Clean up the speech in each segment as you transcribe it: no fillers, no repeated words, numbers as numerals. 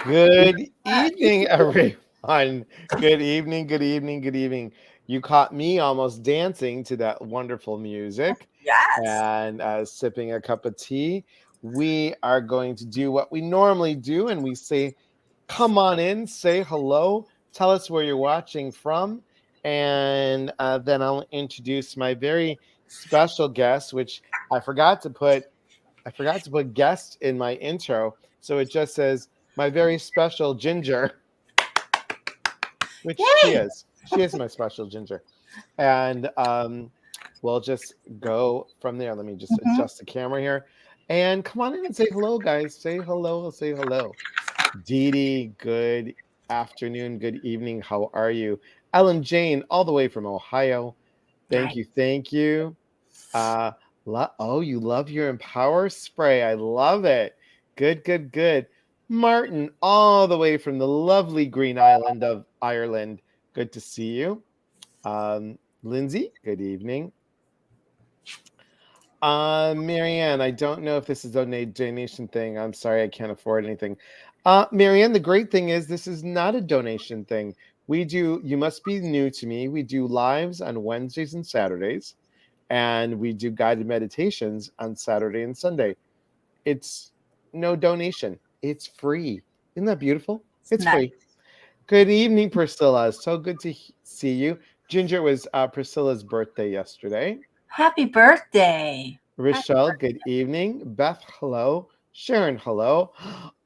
Good evening, everyone. Good evening, good evening, good evening. You caught me almost dancing to that wonderful music Yes. and sipping a cup of tea. We are going to do what we normally do, and we say, come on in, say hello, tell us where you're watching from, and then I'll introduce my very special guest, which I forgot to put guest in my intro, so it just says my very special Ginger, which she Yay. is. She is my special Ginger, and we'll just go from there. Let me just Mhm. adjust the camera here, and come on in and say hello, guys. Say hello. Say hello. Dee Dee, good afternoon, good evening. How are you? Ellen Jane, all the way from Ohio. Thank Nice. you. Thank you. Uh, oh, you love your Empower spray. I love it. Good, good, good. Martin, all the way from the lovely green island of Ireland. Good to see you. Lindsay, good evening. Marianne, I don't know if this is a donation thing. I'm sorry, I can't afford anything. Marianne, the great thing is this is not a donation thing. You must be new to me. We do lives on Wednesdays and Saturdays, and we do guided meditations on Saturday and Sunday. It's no donation. It's free. Isn't that beautiful? It's It's nice. free. Good evening, Priscilla. So good to see you. Ginger, was Priscilla's birthday yesterday. Happy birthday. Happy Rochelle, good evening. Beth, hello. Sharon, hello.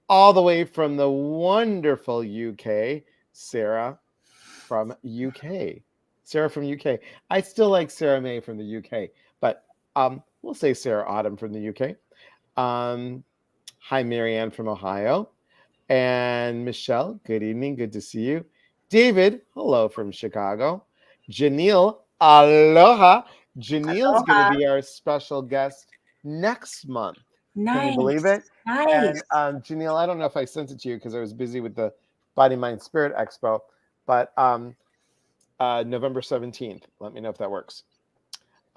All the way from the wonderful UK, Sarah from UK. Sarah from UK. I still like Sarah May from the UK, but we'll say Sarah Autumn from the UK. Hi, Marianne from Ohio. And Michelle, good evening. Good to see you. David, hello from Chicago. Janelle, aloha. Janelle's going to Aloha. be our special guest next month. Can you believe Nice. it? And Nice. Janelle, I don't know if I sent it to you because I was busy with the Body, Mind, Spirit Expo, but November 17th. Let me know if that works.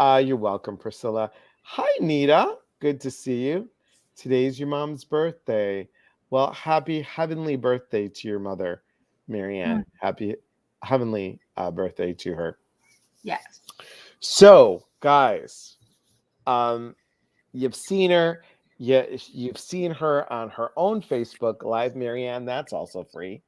You're welcome, Priscilla. Hi, Nita. Good to see you. Today's your mom's birthday. Well, happy heavenly birthday to your mother, Mm, Marianne. Happy heavenly birthday to her. yes. So, guys, um, you've seen her. You've seen her on her own Facebook Live, Marianne. That's also free.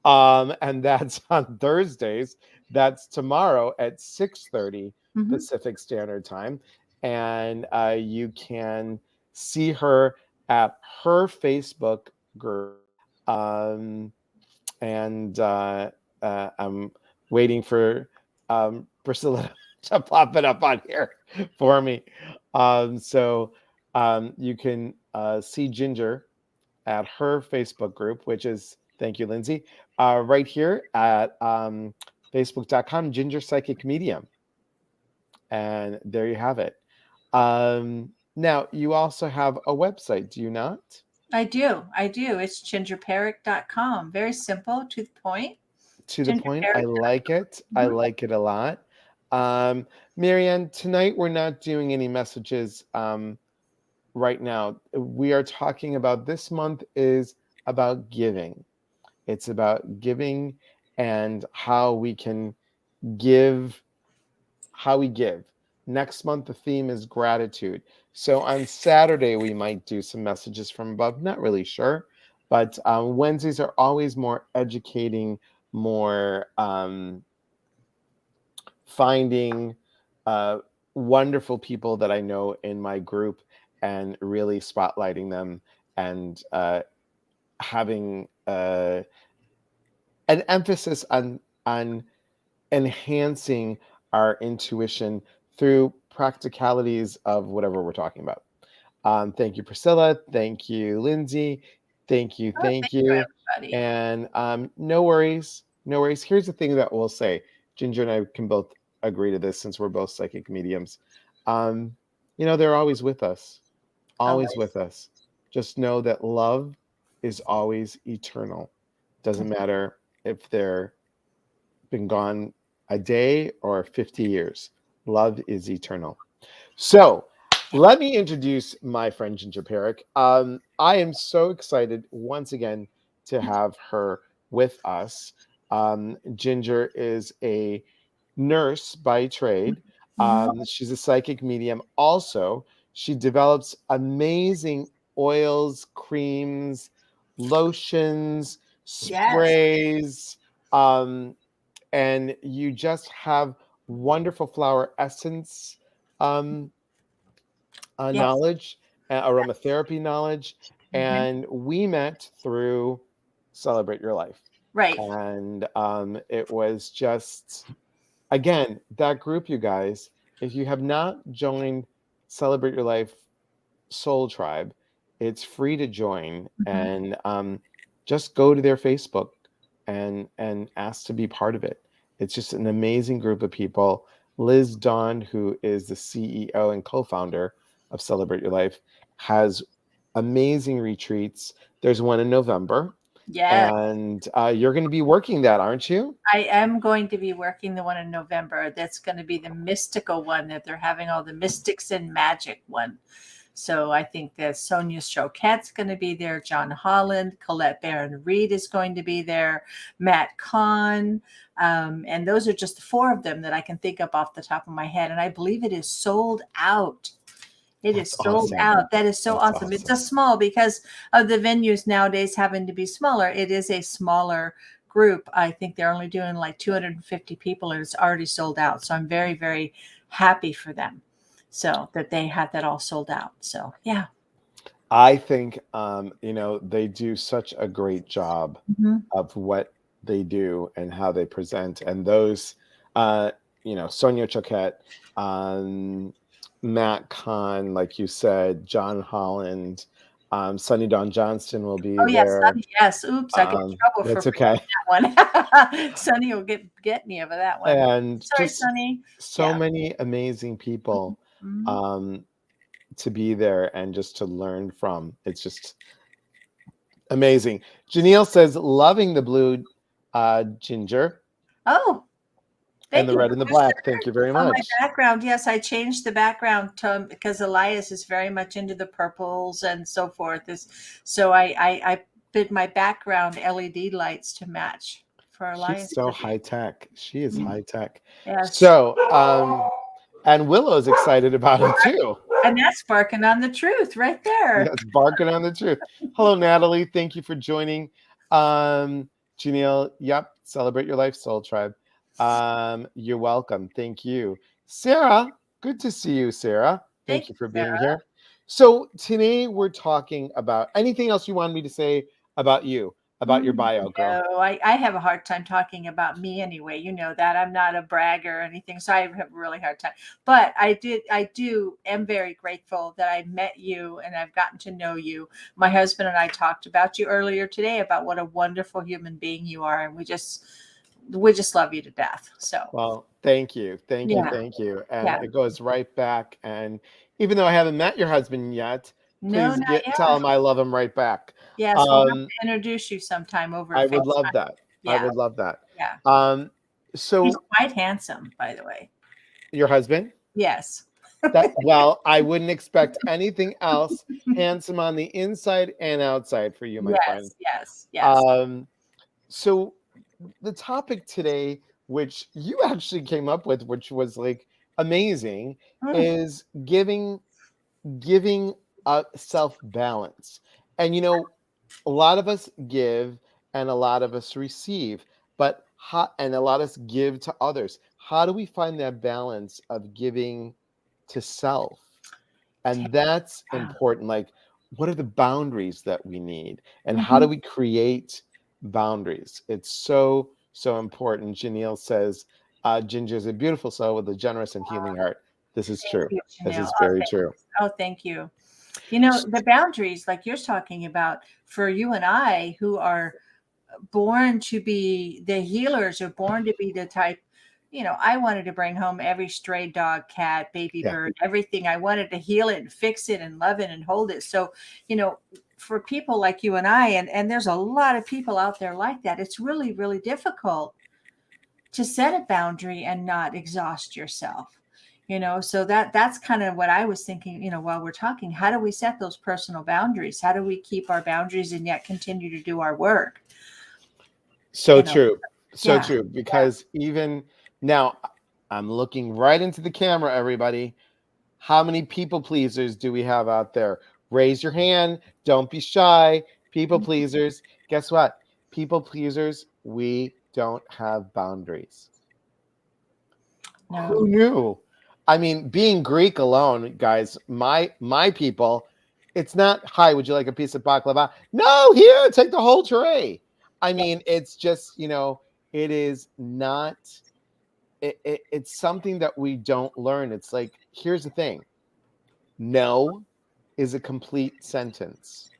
And that's on Thursdays. That's tomorrow at 6:30 Hmm. Pacific Standard Time, and you can see her at her Facebook group. Um, and I'm waiting for Priscilla to pop it up on here for me. So you can see Ginger at her Facebook group, which is, thank you, Lindsay, right here at facebook.com, Ginger Psychic Medium. And there you have it. Now, you also have a website, do you not? I do. I do. It's gingerparrack.com. Very simple, to the point. To the point, I Gingerparrack.com. like it. I like it a lot. Marianne, tonight we're not doing any messages right now. We are talking about this month is about giving. It's about giving and how we can give, how we give. Next month, the theme is gratitude. So on Saturday, we might do some messages from above. Not really sure. But Wednesdays are always more educating, more finding wonderful people that I know in my group and really spotlighting them and having an emphasis on enhancing our intuition through practicalities of whatever we're talking about. Thank you, Priscilla. Thank you, Lindsay. Thank you. Oh, thank Thank you, you. everybody. And no worries. No worries. Here's the thing that we'll say. Ginger and I can both agree to this since we're both psychic mediums. Um, they're always with us, always Always. with us. Just know that love is always eternal. Doesn't matter if they're been gone a day or 50 years. Love is eternal. So let me introduce my friend Ginger Parrack. I am so excited once again to have her with us. Ginger is a nurse by trade. Mhm. She's a psychic medium. Also, she develops amazing oils, creams, lotions, Yes. sprays, and you just have wonderful flower essence um, Yes. knowledge, aromatherapy knowledge, Mhm. and we met through Celebrate Your Life. Right. And it was just, again, that group, you guys, if you have not joined Celebrate Your Life Soul Tribe, it's free to join. Mhm. And just go to their Facebook and ask to be part of it. It's just an amazing group of people. Liz Dawn, who is the CEO and co-founder of Celebrate Your Life, has amazing retreats. There's one in November, Yes. and you're going to be working that, aren't you? I am going to be working the one in November. That's going to be the mystical one that they're having all the mystics and magic one. So I think that Sonia Choquette's going to be there, John Holland, Colette Baron Reed is going to be there, Matt Kahn. And those are just four of them that I can think of off the top of my head. And I believe it is sold out. It is That's sold awesome. out. That is so That's awesome. It's a awesome. small because of the venues nowadays having to be smaller. It is a smaller group. I think they're only doing like 250 people and it's already sold out. So I'm very, very happy for them. So that they had that all sold out. So yeah. I think they do such a great job Mhm. of what they do and how they present. And those, uh, Sonia Choquette, um, Matt Kahn, like you said, John Holland, Sunny Dawn Johnston will be Oh yes, there. Sunny. Yes. Oops, I get in trouble for That's forgetting okay. that one. Sunny will get me over that one. And Sorry, just Sunny. so Yeah. many amazing people Mhm. um, to be there and just to learn from. It's just amazing. Janelle says, loving the blue ginger Oh, and thank the you red for and the Booster black. Thank you very on my much. background. Yes, I changed the background to because Elias is very much into the purples and so forth. So I did my background LED lights to match for She's Elias so to be. high tech. She is Mhm. high tech. Yes, So, and Willow's excited about it too. and that's barking on the truth right there. Yes, barking on the truth. Hello, Natalie. Thank you for joining. Janelle, yep, Celebrate Your Life Soul Tribe. You're welcome. Thank you. Sarah, good to see you, Sarah. Thank Thank you, you for Sarah. being here. So today we're talking about anything else you wanted me to say about you, about your bio, girl. No, I have a hard time talking about me anyway. You know that I'm not a bragger or anything, so I have a really hard time. But am very grateful that I met you and I've gotten to know you. My husband and I talked about you earlier today about what a wonderful human being you are, and we just love you to death. So Well, thank you. Thank you. yeah, Thank you. And yeah. it goes right back. And even though I haven't met your husband yet, No, please not tell yet. him I love him right back. Yes, we'll have Um, to introduce you sometime over I would love FaceTime. that. I Yeah, would love that. yeah. Um, He's so quite handsome, by the way. your husband? Yes. Well, I wouldn't expect anything else. Handsome on the inside and outside for you, my friend. Yes, yes, yes. Um, so the topic today, which you actually came up with, which was like amazing, Mm, is giving a self balance. And a lot of us give and a lot of us receive, but and a lot of us give to others. How do we find that balance of giving to self? ta- And that's yeah. important. Like, what are the boundaries that we need? And how do Mhm. we create boundaries? It's so, so important. Janelle says, Ginger is a beautiful soul with a generous and healing heart. This is Thank true. you, This Janelle. is Oh, very true. thank you. You know, the boundaries, like you're talking about, for you and I, who are born to be the healers, or born to be the type, I wanted to bring home every stray dog, cat, baby Yeah. bird, everything. I wanted to heal it and fix it and love it and hold it. So, you know, for people like you and I, and there's a lot of people out there like that, it's really, really difficult to set a boundary and not exhaust yourself. So that's kind of what I was thinking, while we're talking. How do we set those personal boundaries? How do we keep our boundaries and yet continue to do our work? So you know true. So yeah. true. Because even now, I'm looking right into the camera, everybody. How many people pleasers do we have out there? Raise your hand. Don't be shy. People pleasers. Guess what? People pleasers, we don't have boundaries. No. Who knew? I mean, being Greek alone, guys, my people, it's not, hi, would you like a piece of baklava? No, here, take the whole tray. I Yeah. mean, it's just, it is not, it's something that we don't learn. It's like, here's the thing. No is a complete sentence.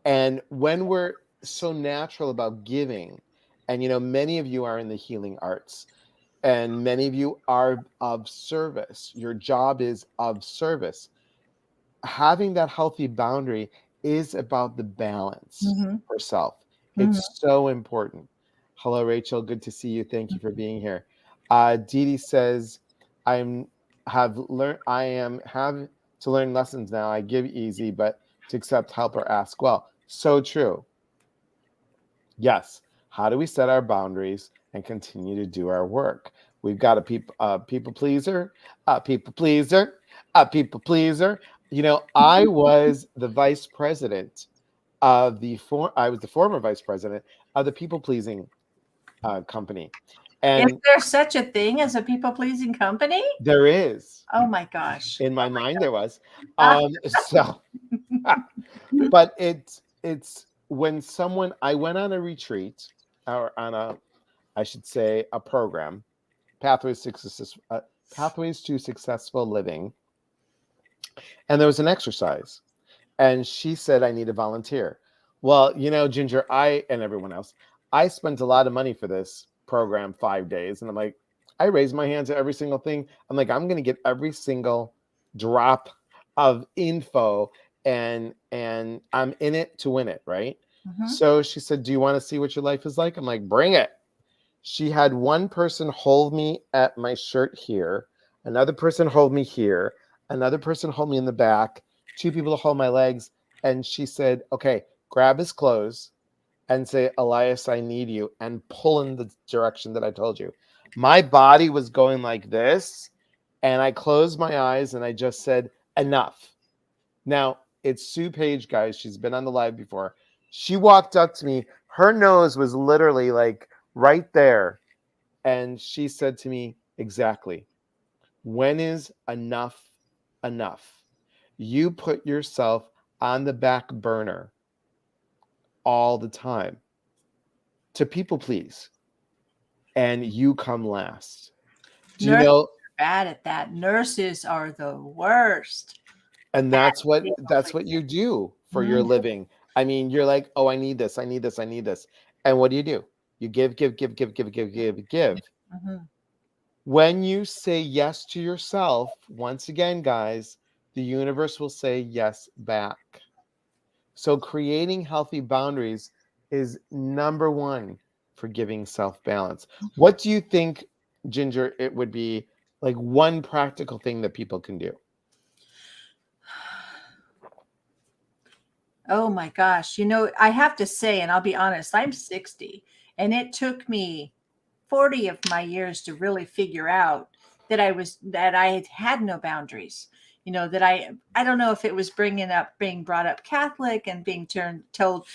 And when we're so natural about giving, and many of you are in the healing arts, and many of you are of service. Your job is of service. Having that healthy boundary is about the balance Mm-hmm. for self. Mm-hmm. It's so important. Hello, Rachel. Good to see you. Thank you for being here. Dee Dee says, I am have to learn lessons now. I give easy, but to accept help or ask well. So true. Yes. How do we set our boundaries and continue to do our work? We've got a people pleaser, a people pleaser, a people pleaser. I was the vice president I was the former vice president of the people pleasing company, Is and there such a thing as a people pleasing company? there is, Oh my gosh. in my mind there was. Ah, So, but it's when someone, I went on a retreat, or on a, I should say, a program, Pathways to Successful Living, and there was an exercise, and she said, I need a volunteer. Well, Ginger, I and everyone else, I spent a lot of money for this program, 5 days, and I'm like, I raised my hands at every single thing. I'm like, I'm going to get every single drop of info, and I'm in it to win it, right? mhm. So she said, do you want to see what your life is like? I'm like, bring it. She had one person hold me at my shirt here, another person hold me here, another person hold me in the back, two people to hold my legs. And she said, okay, grab his clothes and say, Elias, I need you, and pull in the direction that I told you. My body was going like this, and I closed my eyes and I just said, enough. Now, it's Sue Page, guys. She's been on the live before. She walked up to me. Her nose was literally like right there. And she said to me, exactly, when is enough enough? You put yourself on the back burner all the time to people please, and you come last. Do you Nurses know? are bad at that. Nurses are the worst And at people that's what you pleasing. do for your Mhm, living. I mean, you're like, oh, I need this, I need this, I need this. And what do? You give, give, give, give, give, give, give, give. mhm. When you say yes to yourself, once again, guys, the universe will say yes back. So creating healthy boundaries is number one for giving self-balance. What do you think, Ginger, it would be like one practical thing that people can do? Oh my gosh. I have to say, and I'll be honest, I'm 60, and it took me 40 of my years to really figure out that I had no boundaries. That I don't know if it was being brought up Catholic and being told,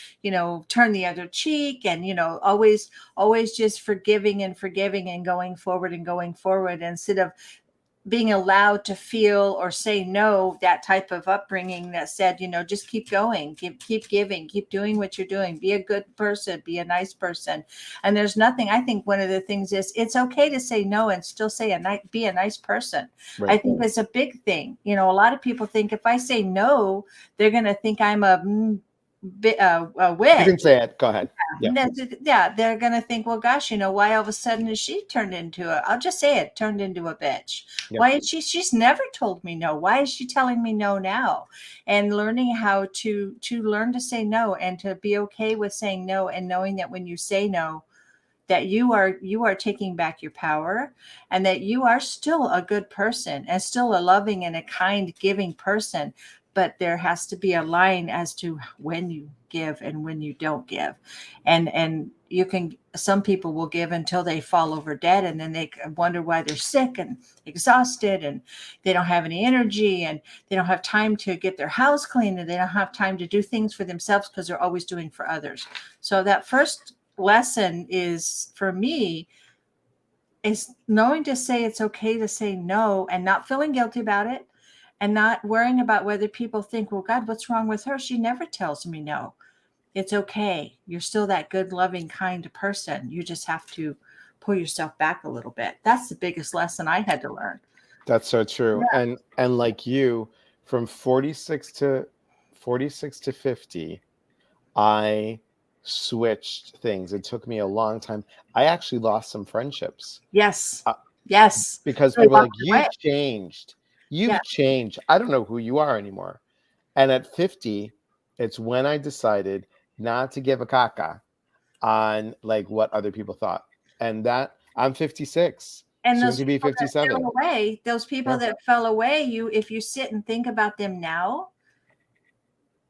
turn the other cheek, and always just forgiving and going forward instead of being allowed to feel or say no. That type of upbringing that said, just keep going, keep giving, keep doing what you're doing, be a good person, be a nice person. And there's nothing, I think one of the things is it's okay to say no and still be a nice person. I Right. think it's a big thing. A lot of people think if I say no, they're going to think I'm a You can witch. say it. Go ahead. Yeah. Yeah, they're gonna think, well, gosh, why all of a sudden is she turned into I'll just say it, turned into a bitch. Yeah. Why is she's never told me no? Why is she telling me no now? And learning how to learn to say no and to be okay with saying no, and knowing that when you say no, that you are taking back your power, and that you are still a good person and still a loving and a kind giving person. But there has to be a line as to when you give and when you don't give. And you can, some people will give until they fall over dead, and then they wonder why they're sick and exhausted, and they don't have any energy, and they don't have time to get their house clean, and they don't have time to do things for themselves because they're always doing for others. So that first lesson is, for me, is knowing to say it's okay to say no, and not feeling guilty about it, and not worrying about whether people think, well, God, what's wrong with her? She never tells me no. It's okay. You're still that good, loving, kind person. You just have to pull yourself back a little bit. That's the biggest lesson I had to learn. That's so true. Yeah. And like you, from 46 to 50, I switched things. It took me a long time. I actually lost some friendships Yes. uh, Yes. because They people are like, walked away. you've changed. Yeah. You've changed. I don't know who you are anymore. And at 50, it's when I decided not to give a caca on like what other people thought. And that I'm 56, And soon those to be people that 57. fell away, those people Yeah. that fell away, if you sit and think about them now,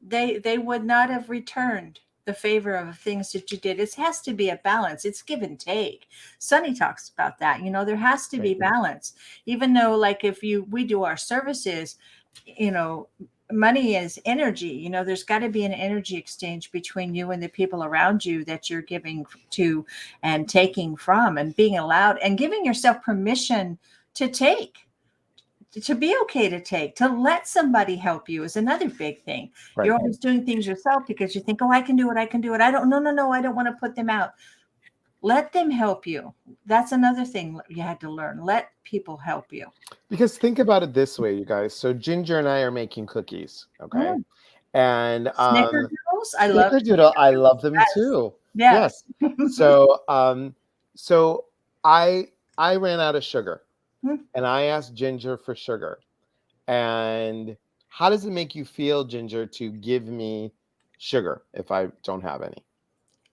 they would not have returned the favor of things that you did. It has to be a balance. It's give and take. Sunny talks about that. There has to be Right. balance. Even though, like, if we do our services, money is energy. There's got to be an energy exchange between you and the people around you that you're giving to and taking from, and being allowed and giving yourself permission to take, to be okay to take, to let somebody help you is another big thing. Right. You're always doing things yourself because you think, oh, I can do it. I can do it. I don't, no, I don't want to put them out. Let them help you. That's another thing you had to learn. Let people help you. Because think about it this way, you guys. So Ginger and I are making cookies, okay? Mm. And Snickerdoodles. I love Snickerdoodle, I love them yes. too. Yes. Yes. So so I ran out of sugar, Mm. and I asked Ginger for sugar. And how does it make you feel, Ginger, to give me sugar if I don't have any?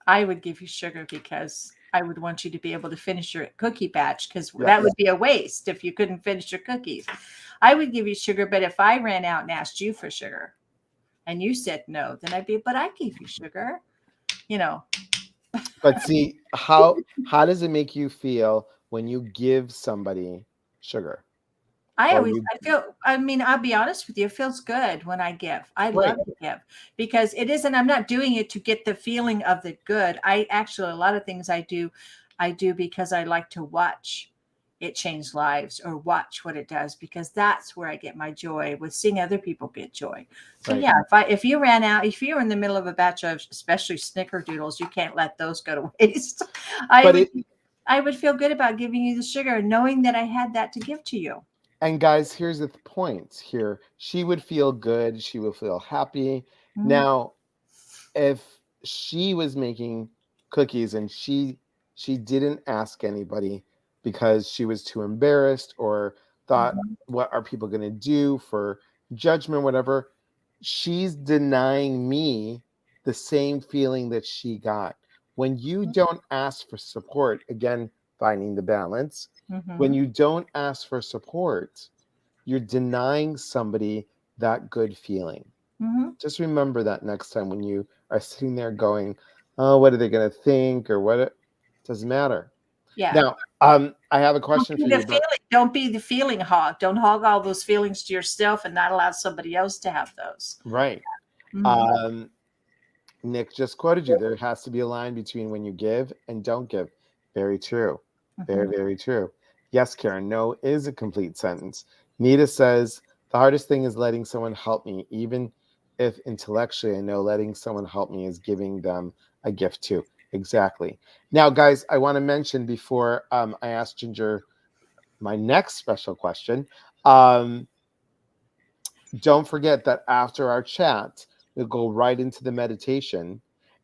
I would give you sugar because I would want you to be able to finish your cookie batch, because that Yes. would be a waste if you couldn't finish your cookies. I would give you sugar, but if I ran out and asked you for sugar and you said no, then I'd be, but I gave you sugar, you know. But see, how does it make you feel when you give somebody sugar? Or you I mean, I'll be honest with you, it feels good when I give. I right, love to give because it isn't, I'm not doing it to get the feeling of the good. I actually, a lot of things I do because I like to watch it change lives, or watch what it does, because that's where I get my joy, with seeing other people get joy. So right. yeah, if you ran out, if you were in the middle of a batch of especially snickerdoodles, you can't let those go to waste. I But would it I would feel good about giving you the sugar, knowing that I had that to give to you. and guys, here's the point here. She would feel good, she would feel happy. Mhm. Now, if she was making cookies and she didn't ask anybody because she was too embarrassed or thought, Mhm. what are people going to do for judgment, whatever, she's denying me the same feeling that she got. When you don't ask for support, again, finding the balance, when Mhm. you don't ask for support, you're denying somebody that good feeling. Mhm. Just remember that next time when you are sitting there going, "Oh, what are they going to think?" or what? It doesn't matter. Yeah. Now, I have a Don't question be for the you, but feeling. Don't be the feeling hog. Don't hog all those feelings to yourself and not allow somebody else to have those. right. Mhm. Um, Nick just quoted you. There has to be a line between when you give and don't give. Very true. Very, Mhm. very true. Yes, Karen, no is a complete sentence. Nita says, the hardest thing is letting someone help me, even if intellectually I know letting someone help me is giving them a gift too. Exactly. Now, guys, I want to mention before I ask Ginger my next special question. Um, don't forget that after our chat, we'll go right into the meditation.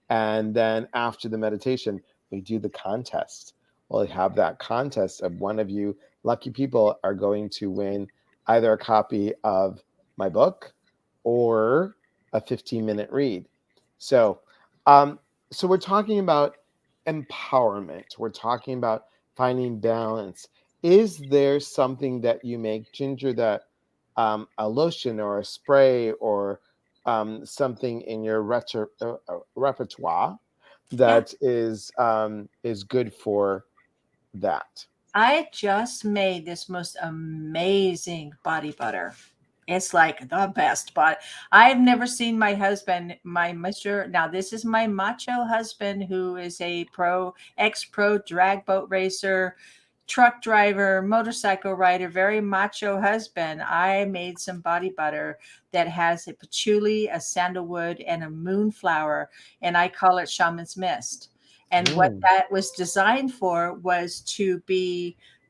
And then after the meditation, we do the contest. We'll have that contest of one of you lucky people are going to win either a copy of my book or a 15-minute read. So, um, so we're talking about empowerment. We're talking about finding balance. Is there something that you make, Ginger, that a lotion or a spray or something in your repertoire Yeah. that is good for that? I just made this most amazing body butter. It's like the best, but I've never seen my husband, my Mr. Now, this is my macho husband who is a ex-pro drag boat racer, truck driver, motorcycle rider, very macho husband. I made some body butter that has a patchouli, a sandalwood, and a moonflower, and I call it Shaman's Mist. And what Mm. that was designed for was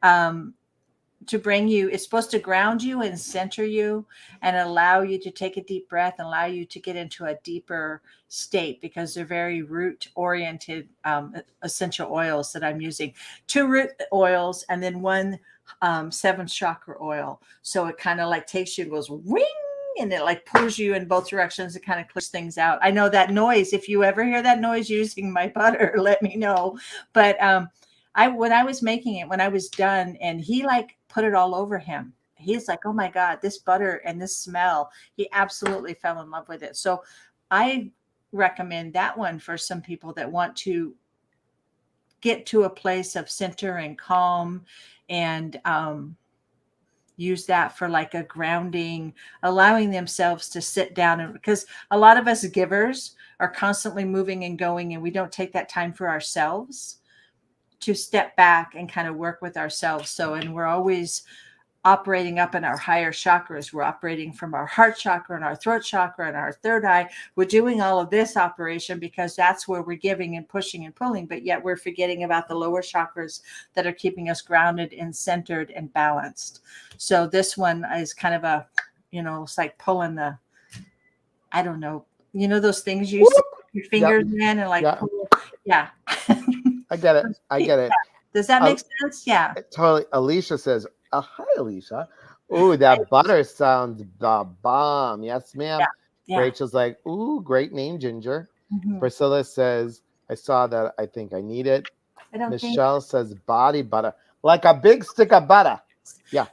um, to bring you, it's supposed to ground you and center you and allow you to take a deep breath and allow you to get into a deeper state, because they're very root oriented essential oils that I'm using. Two root oils and then one seventh chakra oil. So it kind of like takes you and goes ring, and it like pulls you in both directions. It kind of clears things out. I know that noise. If you ever hear that noise using my butter, let me know. But when I was making it, when I was done, and he like put it all over him. He's like, "Oh my God, this butter and this smell." He absolutely fell in love with it. So I recommend that one for some people that want to get to a place of center and calm, and use that for like a grounding, allowing themselves to sit down. And because a lot of us givers are constantly moving and going, and we don't take that time for ourselves to step back and kind of work with ourselves. So, and we're always operating up in our higher chakras. We're operating from our heart chakra and our throat chakra and our third eye. We're doing all of this operation because that's where we're giving and pushing and pulling, but yet we're forgetting about the lower chakras that are keeping us grounded and centered and balanced. So this one is kind of a, it's like pulling the, I don't know, those things you Whoop! stick your Yep. fingers in and like Yeah. pull. Yeah. I get it. I Yeah. get it. Does that Uh, make sense? Yeah. totally. Alicia says, "Hi, Alicia. Ooh, that butter sounds the bomb. Yes, Yeah. ma'am." Yeah. Rachel's like, "Ooh, great name, Ginger." Mhm. Priscilla says, "I saw that. I think I need it." I don't think Michelle says, "Body butter, like a big stick of butter." Yeah,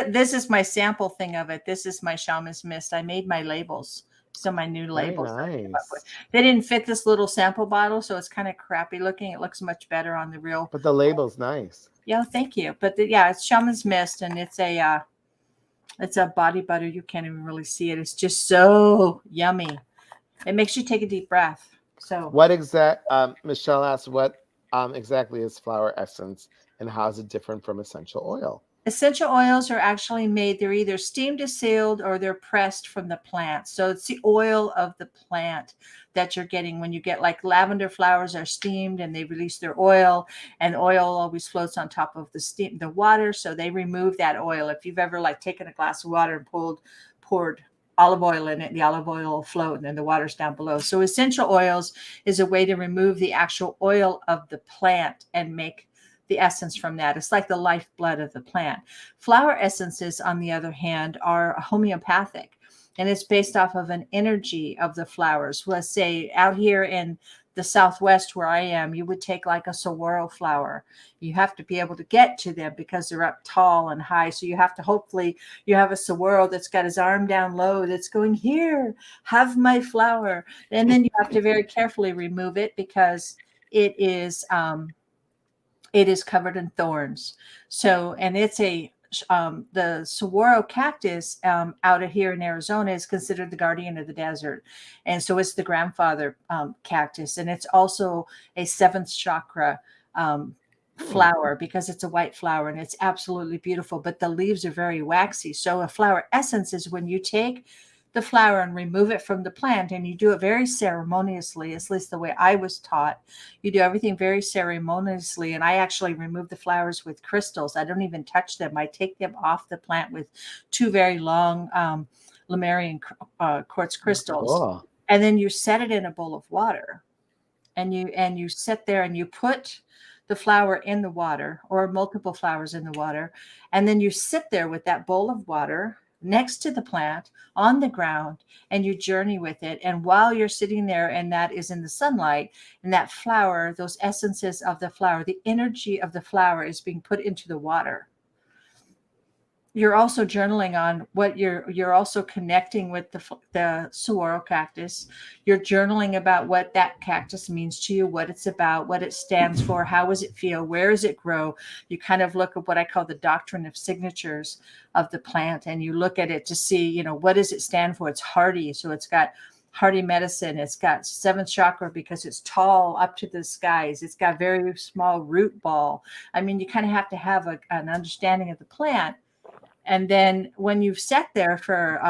this is my sample thing of it. This is my shaman's mist. I made my labels. So my new very labels that I came up with. nice. They didn't fit this little sample bottle, so it's kind of crappy looking. It looks much better on the real. But the label's nice. Yeah, thank you. But yeah, it's shaman's mist, and it's a body butter. You can't even really see it. It's just so yummy. It makes you take a deep breath. So What exact? Michelle asks, "What exactly is flower essence, and how is it different from essential oil?" essential oils are actually made, they're either steam distilled or they're pressed from the plant. So it's the oil of the plant that you're getting when you get like lavender flowers are steamed and they release their oil, and oil always floats on top of the water. So they remove that oil. If you've ever like taken a glass of water and poured olive oil in it, the olive oil will float and then the water's down below. So essential oils is a way to remove the actual oil of the plant and make the essence from that. It's like the lifeblood of the plant. Flower essences, on the other hand, are homeopathic, and it's based off of an energy of the flowers. Let's say out here in the Southwest where I am, you would take like a saguaro flower. You have to be able to get to them because they're up tall and high. So you have to, hopefully you have a saguaro that's got his arm down low that's going, here, have my flower. And then you have to very carefully remove it because it is covered in thorns. So, and it's the saguaro cactus out of here in Arizona is considered the guardian of the desert. And so it's the grandfather cactus. And it's also a seventh chakra flower because it's a white flower and it's absolutely beautiful, but the leaves are very waxy. So a flower essence is when you take the flower and remove it from the plant, and you do it very ceremoniously, at least the way I was taught. You do everything very ceremoniously, and I actually remove the flowers with crystals. I don't even touch them. I take them off the plant with two very long Lemurian quartz crystals, Cool. and then you set it in a bowl of water, and you sit there and you put the flower in the water or multiple flowers in the water, and then you sit there with that bowl of water next to the plant on the ground, and you journey with it. And while you're sitting there and that is in the sunlight, and that flower, those essences of the flower, the energy of the flower is being put into the water. You're also journaling on what you're also connecting with the saguaro cactus. You're journaling about what that cactus means to you, what it's about, what it stands for, how does it feel, where does it grow. You kind of look at what I call the doctrine of signatures of the plant, and you look at it to see, you know, what does it stand for. It's hardy, so it's got hardy medicine. It's got seventh chakra because it's tall up to the skies. It's got very small root ball. I mean, you kind of have to have an understanding of the plant. And then when you've sat there for,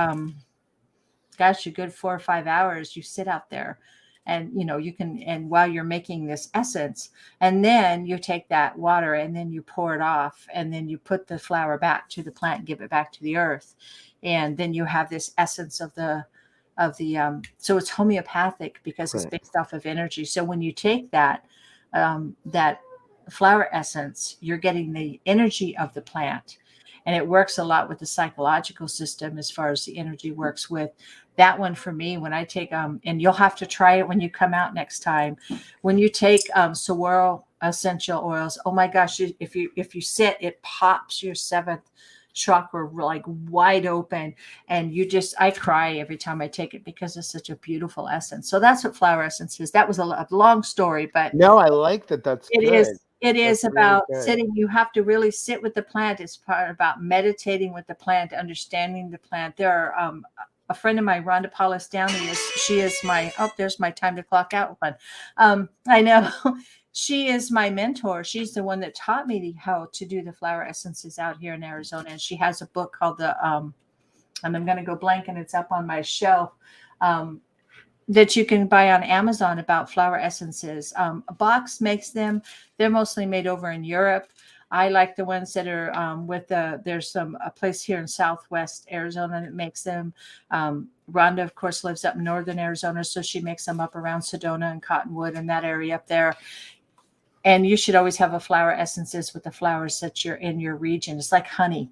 gosh, a good 4 or 5 hours, you sit out there and, you know, you can, and while you're making this essence, and then you take that water and then you pour it off, and then you put the flower back to the plant and give it back to the earth. And then you have this essence of the, so it's homeopathic because it's based off of energy. So when you take that, that flower essence, you're getting the energy of the plant. And it works a lot with the psychological system as far as the energy works with that one. For me, when I take, and you'll have to try it when you come out next time, when you take saguaro essential oils, oh my gosh, if you sit, it pops your seventh chakra like wide open, and I cry every time I take it because it's such a beautiful essence. So that's what flower essence is. That was a long story, but no, I like that. That's it good. is. It is That's about really good. sitting. You have to really sit with the plant. It's part about meditating with the plant, understanding the plant. There are a friend of mine, Rhonda Paulus Downey, she is my, there's my time to clock out one. I know. She is my mentor. She's the one that taught me how to do the flower essences out here in Arizona. And she has a book called and I'm going to go blank, and it's up on my shelf, that you can buy on Amazon about flower essences. Box makes them. They're mostly made over in Europe. I like the ones that are there's a place here in Southwest Arizona that makes them. Rhonda, of course, lives up in Northern Arizona, so she makes them up around Sedona and Cottonwood and that area up there. And you should always have a flower essences with the flowers that you're in your region. It's like honey.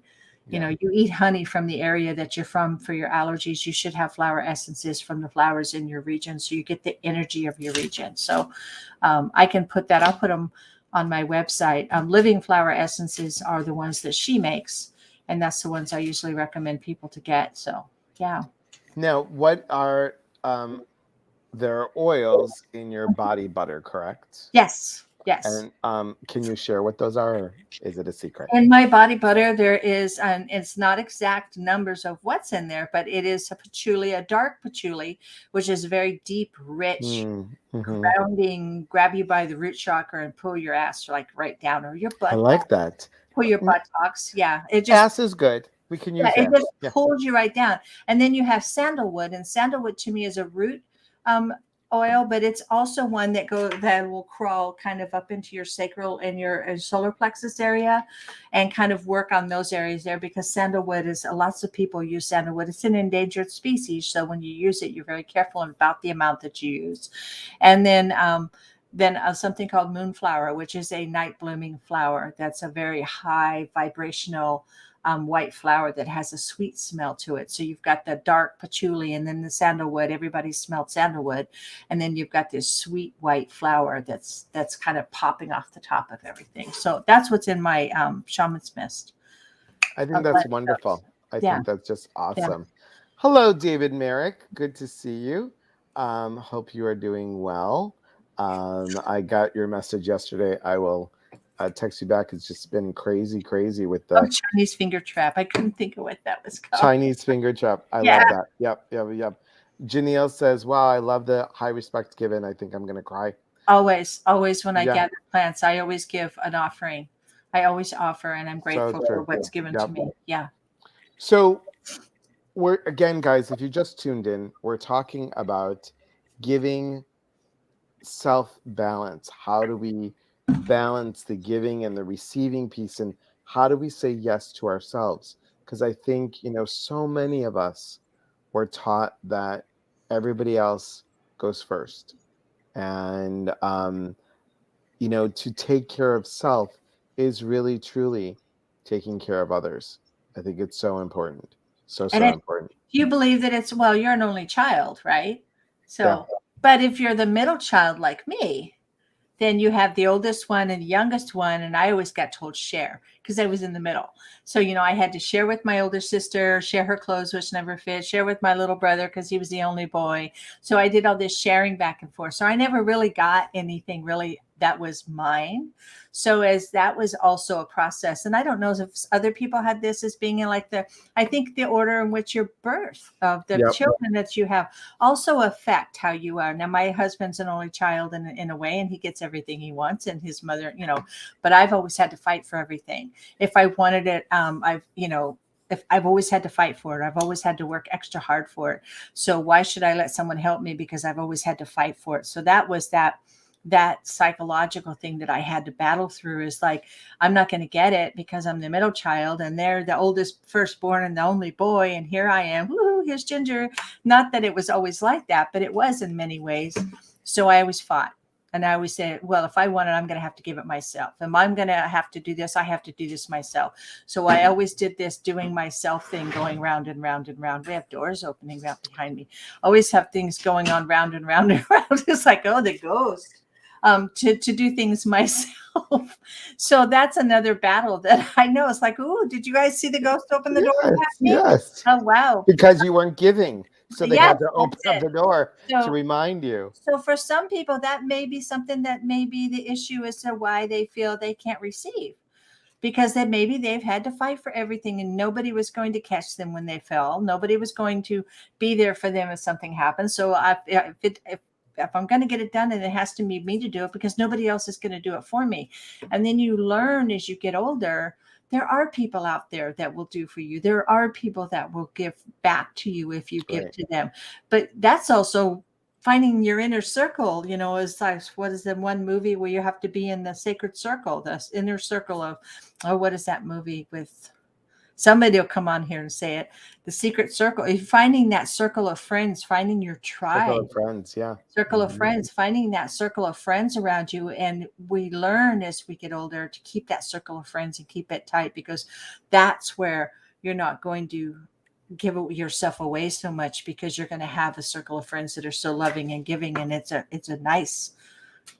You know, you eat honey from the area that you're from for your allergies. You should have flower essences from the flowers in your region, so you get the energy of your region. So I can put that, I'll put them on my website. Living flower essences are the ones that she makes, and that's the ones I usually recommend people to get. So, yeah. Now, what are, there are oils in your body butter, correct? Yes. Yes. And can you share what those are, or is it a secret? In my body butter, there is, and it's not exact numbers of what's in there, but it is a patchouli, a dark patchouli, which is very deep, rich, grounding, grab you by the root chakra and pull your ass like right down, or your butt. I like that. Pull your buttocks. Yeah. It just, ass is good. We can use it ass. just pulls you right down. And then you have sandalwood, and sandalwood to me is a root oil, but it's also one that will crawl kind of up into your sacral and your solar plexus area, and kind of work on those areas there, because sandalwood is, lots of people use sandalwood. It's an endangered species, so when you use it, you're very careful about the amount that you use. And then something called Moonflower, which is a night blooming flower. That's a very high vibrational white flower that has a sweet smell to it. So you've got the dark patchouli, and then the sandalwood. Everybody smelled sandalwood, and then you've got this sweet white flower that's kind of popping off the top of everything. So that's what's in my shaman's mist. I think that's wonderful. I think that's just awesome. Hello, David Merrick. Good to see you. Hope you are doing well. I got your message yesterday. I will text you back. It's just been crazy with the Chinese finger trap. I couldn't think of what that was called. Chinese finger trap. I love that. Yep. Janelle says, wow, I love the high respect given. I think I'm going to cry. Always when I gather plants, I always give an offering. I always offer, and I'm grateful for what's given to me. Yeah. So we're, again, guys, if you just tuned in, we're talking about giving self-balance. How do we balance the giving and the receiving piece, and how do we say yes to ourselves? Because I think, so many of us were taught that everybody else goes first, and to take care of self is really truly taking care of others. I think it's so important. So And important. you believe that it's, well, you're an only child, right? So, Yeah. but if you're the middle child like me, then you have the oldest one and the youngest one. And I always got told share because I was in the middle. So, I had to share with my older sister, share her clothes, which never fit, share with my little brother because he was the only boy. So I did all this sharing back and forth. So I never really got anything really that was mine. So as that was also a process. And I don't know if other people had this as being in like I think the order in which your birth of the Yep. children that you have also affect how you are. Now, my husband's an only child in a way, and he gets everything he wants, and his mother, but I've always had to fight for everything. If I wanted it, if I've always had to fight for it, I've always had to work extra hard for it. So why should I let someone help me? Because I've always had to fight for it. So that was that psychological thing that I had to battle through, is like, I'm not going to get it because I'm the middle child and they're the oldest firstborn and the only boy. And here I am. Woo, here's Ginger. Not that it was always like that, but it was in many ways. So I always fought. And I always said, well, if I want it, I'm going to have to give it myself. If I'm going to have to do this, I have to do this myself. So I always did this doing myself thing, going round and round and round. We have doors opening right behind me. Always have things going on round and round and round. It's like, oh, the ghost. To do things myself. So that's another battle that I know. It's like, oh, did you guys see the ghost open the door past me? Yes. Oh, wow. Because you weren't giving. So they Yes, had to open up the door to remind you. So for some people, that may be something that may be the issue as to why they feel they can't receive. Because then maybe they've had to fight for everything and nobody was going to catch them when they fell. Nobody was going to be there for them if something happened. So if I'm going to get it done, and it has to be me to do it, because nobody else is going to do it for me. And then you learn as you get older, there are people out there that will do for you. There are people that will give back to you if you give to them. But that's also finding your inner circle, is like, what is the one movie where you have to be in the sacred circle, the inner circle of, what is that movie with? Somebody will come on here and say it. The secret circle. Finding that circle of friends, finding your tribe. Circle of friends, yeah. Circle of friends, finding that circle of friends around you. And we learn as we get older to keep that circle of friends and keep it tight, because that's where you're not going to give yourself away so much, because you're going to have a circle of friends that are so loving and giving. And it's a nice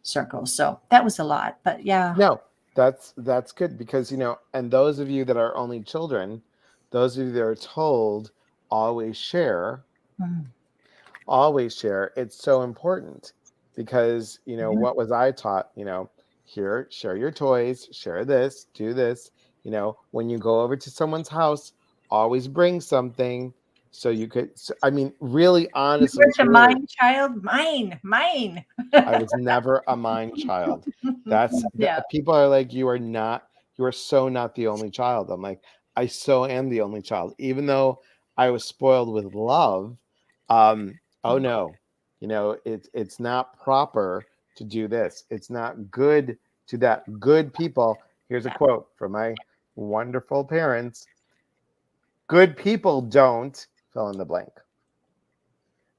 circle. So that was a lot, but yeah. No, that's good, because and those of you that are only children, those of you that are told always share, it's so important, because what was I taught? Here, share your toys, share this, do this. When you go over to someone's house, always bring something. So you could, really, honestly, You're a mine child. Mine. I was never a mine child. People are like, you are so not the only child. I'm like, I so am the only child, even though I was spoiled with love. Oh no, it's not proper to do this. It's not good to that. Good people. Here's a quote from my wonderful parents. Good people don't fill in the blank.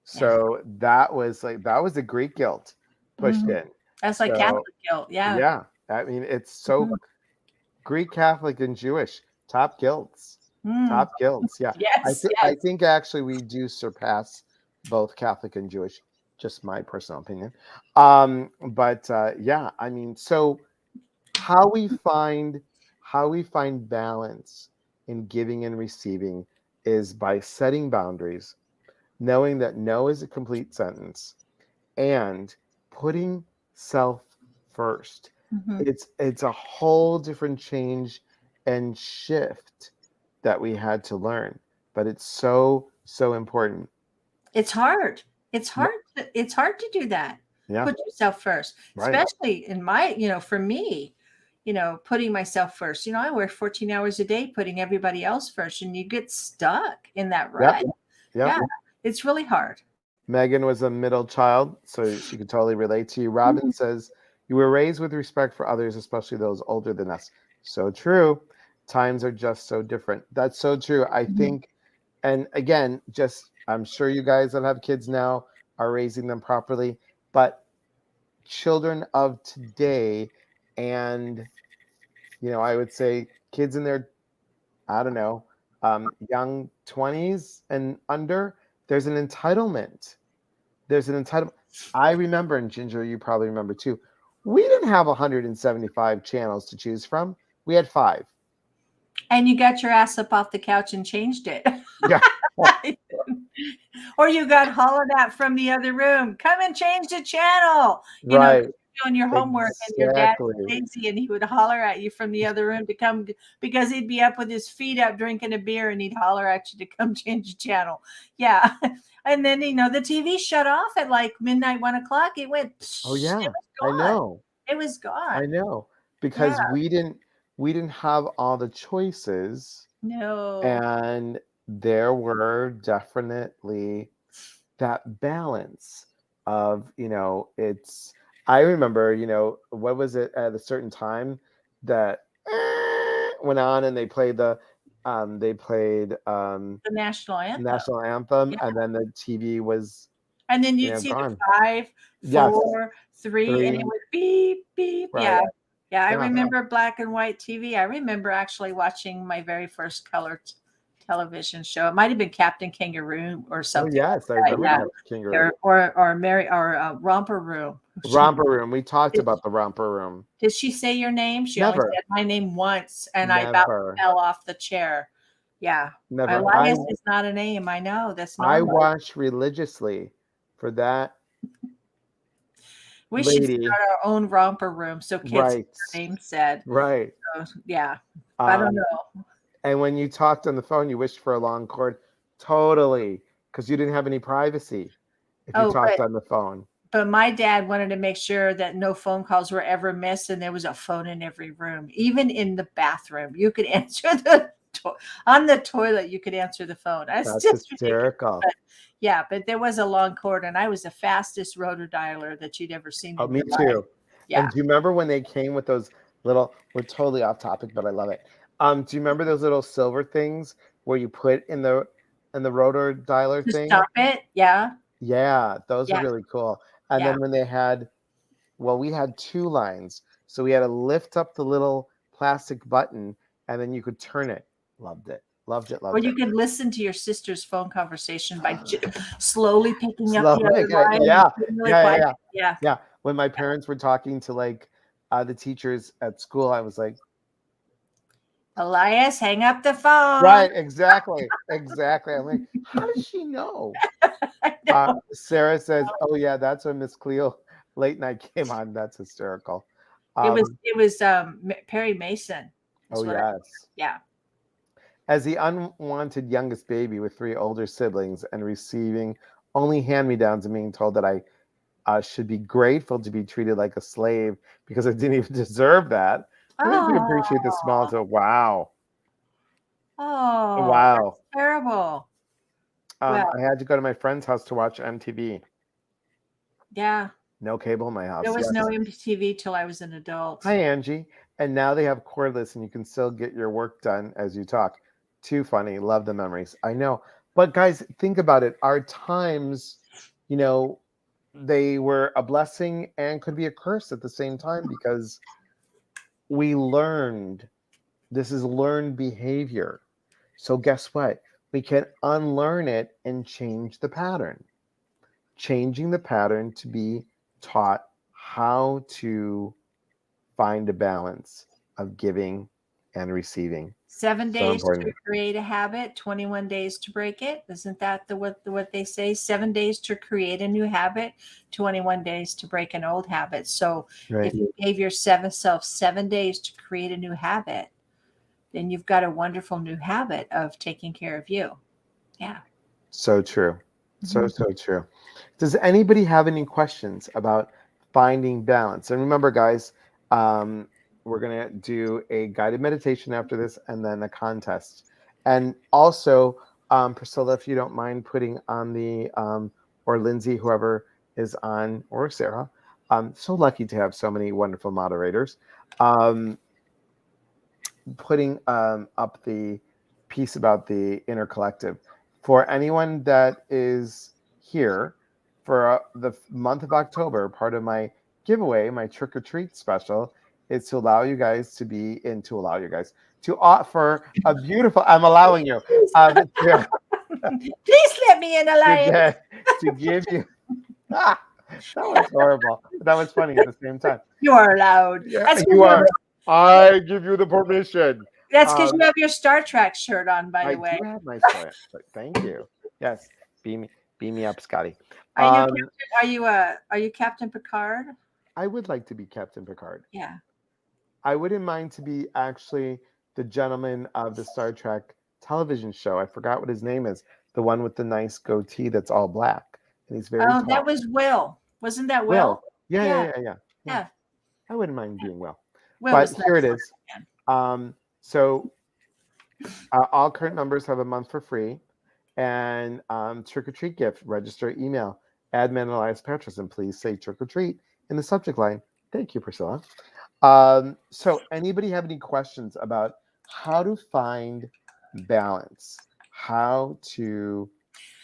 So that was the Greek guilt pushed in. That's like Catholic guilt. Yeah. Yeah. It's so Greek, Catholic, and Jewish top guilts. Top guilts. Yeah. Yes. I think actually we do surpass both Catholic and Jewish. Just my personal opinion. But yeah, so how we find balance in giving and receiving is by setting boundaries, knowing that no is a complete sentence, and putting self first. It's a whole different change and shift that we had to learn, but it's so important. It's hard. It's hard to do that. Yeah. Put yourself first, Right. especially in my, for me, putting myself first. I work 14 hours a day, putting everybody else first, and you get stuck in that rut. Yep. Yeah, it's really hard. Megan was a middle child, so she could totally relate to you. Robin says, you were raised with respect for others, especially those older than us. So true. Times are just so different. That's so true. I think, and again, I'm sure you guys that have kids now are raising them properly, but children of today, and I would say kids in their, I don't know, young 20s and under, there's an entitlement. There's an entitlement. I remember, and Ginger, you probably remember too, we didn't have 175 channels to choose from. We had 5. And you got your ass up off the couch and changed it. Yeah. Or you got hollered at from the other room. Come and change the channel. You know, Right. doing your homework, and your dad was Exactly. lazy, and he would holler at you from the other room to come, because he'd be up with his feet up drinking a beer, and he'd holler at you to come change the channel. Yeah. And then, the TV shut off at like midnight, 1 o'clock. It went, Oh yeah, it was I gone. know. It was gone. I know. Yeah. Because we didn't have all the choices, No. and there were definitely that balance of, it's, I remember, what was it at a certain time that went on, and they played the national anthem. national anthem, Yeah. and then the TV was, And then you'd see gone. the 5, 4, 3, and it 3. would beep, beep. Right. Yeah. Yeah. I Yeah. remember black and white TV. I remember actually watching my very first color television show. It might have been Captain Kangaroo or Oh something. yes, I remember that Kangaroo. Or Mary, or Romper Room. Romper Room. We talked about the Romper Room. Did she say your name? She only Never. said my name once, and I about fell off the chair. Yeah. Never. Elias is not a name. I know. That's normal. I watched religiously for that. We should start our own Romper Room so kids Right. hear their name said. Right. So, yeah. I don't know. And when you talked on the phone, you wished for a long cord. Totally. Because you didn't have any privacy if you talked on the phone. But my dad wanted to make sure that no phone calls were ever missed, and there was a phone in every room, even in the bathroom. You could answer on the toilet. You could answer the phone. That's hysterical. But there was a long cord, and I was the fastest rotor dialer that you'd ever seen. Oh, me too. Yeah. And do you remember when they came with those little? We're totally off topic, but I love it. Do you remember those little silver things where you put in the rotor dialer thing? Stop it. Yeah. Yeah, those are really cool. And then when they had, we had 2 lines. So we had to lift up the little plastic button, and then you could turn it. Loved it. Loved it. Loved it. Or you could listen to your sister's phone conversation by slowly picking up the other line. Yeah. When my parents were talking to the teachers at school, I was like, Elias, hang up the phone. Right, exactly. Exactly. I'm like, how does she know? Sarah says, oh yeah, that's when Miss Cleo late night came on. That's hysterical. It was Perry Mason. Oh yes. Yeah. As the unwanted youngest baby with 3 older siblings and receiving only hand-me-downs and being told that I should be grateful to be treated like a slave because I didn't even deserve that. I didn't appreciate the small. So wow. Oh, wow. That's terrible. I had to go to my friend's house to watch MTV. Yeah. No cable in my house. There was no MTV till I was an adult. Hi, Angie. And now they have cordless, and you can still get your work done as you talk. Too funny. Love the memories. I know. But guys, think about it. Our times, they were a blessing and could be a curse at the same time, because we learned. This is learned behavior. So guess what? We can unlearn it and change the pattern. Changing the pattern to be taught how to find a balance of giving and receiving. 7 days to create a habit, 21 days to break it. Isn't that what they say? 7 days to create a new habit, 21 days to break an old habit. So if you gave yourself 7 days to create a new habit, then you've got a wonderful new habit of taking care of you. Yeah. So true. So true. Does anybody have any questions about finding balance? And remember, guys, we're going to do a guided meditation after this, and then a contest. And also, Priscilla, if you don't mind putting on the, or Lindsay, whoever is on, or Sarah, so lucky to have so many wonderful moderators, putting up the piece about the inner collective. For anyone that is here for the month of October, part of my giveaway, my trick or treat special, is to allow you guys to offer a beautiful. I'm allowing you to, Please let me in, Alliance. to give you. Ah, that was horrible. But that was funny at the same time. You are allowed. Yeah, That's you because are. I give you the permission. you have your Star Trek shirt on, by I the way. do have my sweat, but thank you. Yes, beam me up, Scotty. Are you Captain, are you Captain Picard? I would like to be Captain Picard. Yeah. I wouldn't mind to be actually the gentleman of the Star Trek television show. I forgot what his name is. The one with the nice goatee that's all black, and he's very Oh, tall. that was Will. Wasn't that Will. Will? Yeah. Yeah. I wouldn't mind being Will. Will But was here it nice. is. So all current numbers have a month for free, and trick or treat gift. Register email admin Elias Petrus, and please say trick or treat in the subject line. Thank you, Priscilla. So anybody have any questions about how to find balance? How to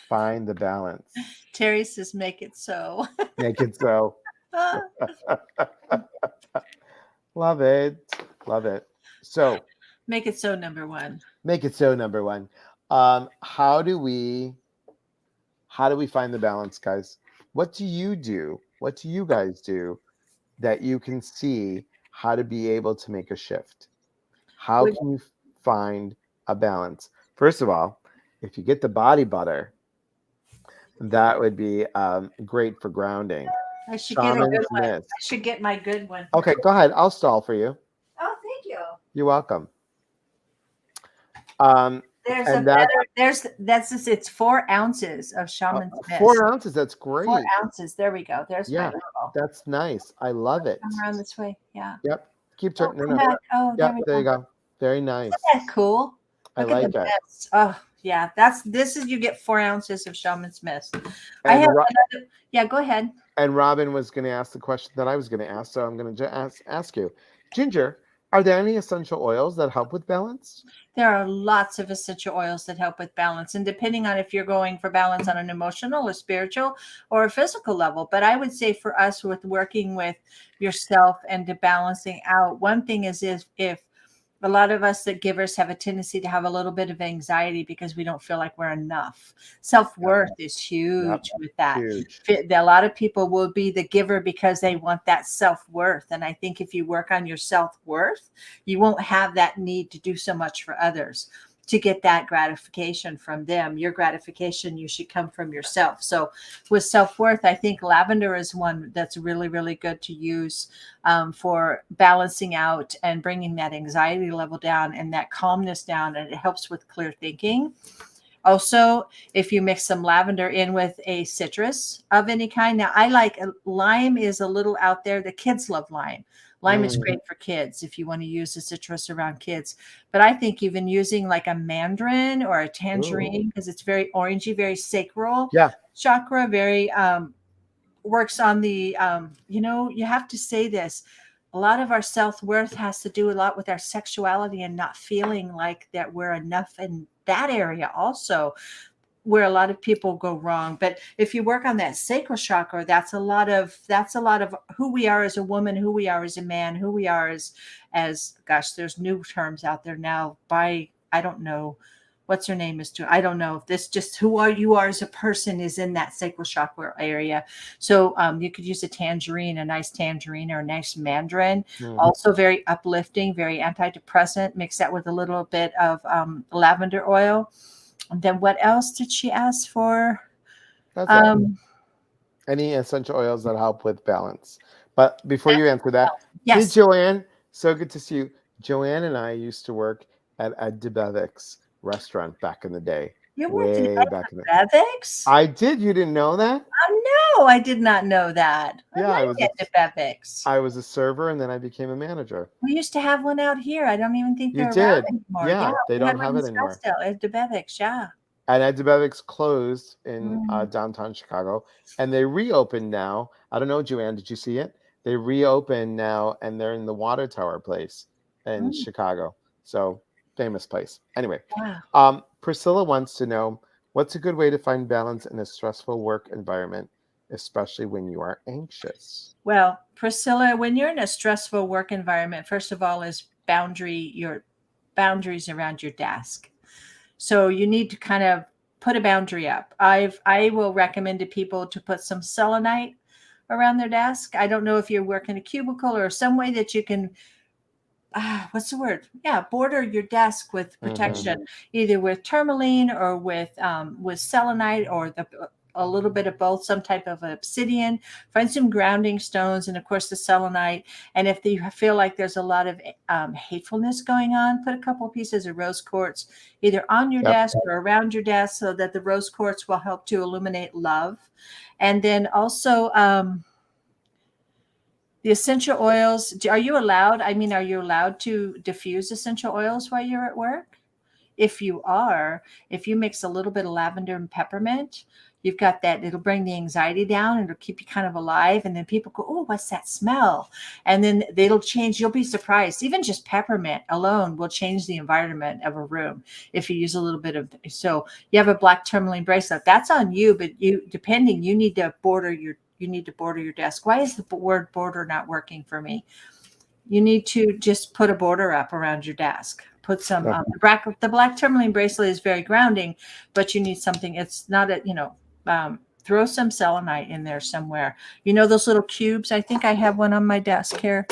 find the balance? Terry says, "Make it so." Make it so. Love it. Love it. So make it so, number one. Make it so, number one. How do we find the balance, guys? What do you do? What do you guys do that you can see how to be able to make a shift? How can you find a balance? First of all, if you get the body butter, that would be great for grounding. I should get a good one. I should get my good one. Okay, go ahead. I'll stall for you. Oh, thank you. You're welcome. It's 4 ounces of shaman's mist. 4 ounces. That's great. 4 ounces. There we go. There's my little. That's nice. I love it. Come around this way. Yeah. Yep. Keep turning. Oh, yep, there you go. Very nice. Isn't that cool? I like it. Oh, yeah. You get 4 ounces of shaman's mist. I have another. Yeah, go ahead. And Robin was going to ask the question that I was going to ask, so I'm going to ask you, Ginger. Are there any essential oils that help with balance? There are lots of essential oils that help with balance, and depending on if you're going for balance on an emotional or spiritual or a physical level. But I would say for us, with working with yourself and to balancing out, one thing is if a lot of us that givers have a tendency to have a little bit of anxiety because we don't feel like we're enough. Self-worth is huge with that. Huge. A lot of people will be the giver because they want that self-worth. And I think if you work on your self-worth, you won't have that need to do so much for others to get that gratification from them. Your gratification, you should come from yourself. So with self-worth, I think lavender is one that's really, really good to use for balancing out and bringing that anxiety level down and that calmness down. And it helps with clear thinking. Also, if you mix some lavender in with a citrus of any kind. Now, I like lime is a little out there. The kids love lime. Lime is great for kids if you want to use the citrus around kids. But I think even using like a mandarin or a tangerine, because it's very orangey, very sacral chakra, very works on the, you have to say this. A lot of our self-worth has to do a lot with our sexuality and not feeling like that we're enough in that area also, where a lot of people go wrong. But if you work on that sacral chakra, that's a lot of who we are as a woman, who we are as a man, who we are as gosh, there's new terms out there now I don't know what's her name is I don't know if this just who you are as a person is in that sacral chakra area. So you could use a nice tangerine or a nice mandarin. Also very uplifting, very antidepressant. Mix that with a little bit of lavender oil. And then what else did she ask for? Any essential oils that help with balance. But before you answer that, yes. Joanne, so good to see you. Joanne and I used to work at a DeBevick's restaurant back in the day. You worked at DeBevick's? I did. You didn't know that? No, I did not know that. I was at DeBevick's. I was a server, and then I became a manager. We used to have one out here. I don't even think they're around anymore. Yeah, they don't have it anymore. At DeBevick's, And at DeBevick's closed in downtown Chicago, and they reopened now. I don't know, Joanne, did you see it? They reopened now, and they're in the Water Tower place in Chicago. So famous place. Anyway, Priscilla wants to know, what's a good way to find balance in a stressful work environment, especially when you are anxious? Well, Priscilla, when you're in a stressful work environment, first of all, is your boundaries around your desk. So you need to kind of put a boundary up. I will recommend to people to put some selenite around their desk. I don't know if you're working a cubicle or some way that you can what's the word? Yeah, border your desk with protection, either with tourmaline or with selenite or a little bit of both, some type of obsidian. Find some grounding stones, and of course the selenite. And if you feel like there's a lot of hatefulness going on, put a couple pieces of rose quartz either on your desk or around your desk, so that the rose quartz will help to illuminate love. And then also the essential oils, are you allowed? I mean, are you allowed to diffuse essential oils while you're at work? If you are, if you mix a little bit of lavender and peppermint, you've got that, it'll bring the anxiety down and it'll keep you kind of alive. And then people go, oh, what's that smell? And then it'll change. You'll be surprised. Even just peppermint alone will change the environment of a room if you use a little bit of. So you have a black tourmaline bracelet. That's on you, but you need to border your desk. Why is the word border not working for me? You need to just put a border up around your desk. Put some, the black tourmaline bracelet is very grounding, but you need something. It's not throw some selenite in there somewhere. You know, those little cubes. I think I have one on my desk here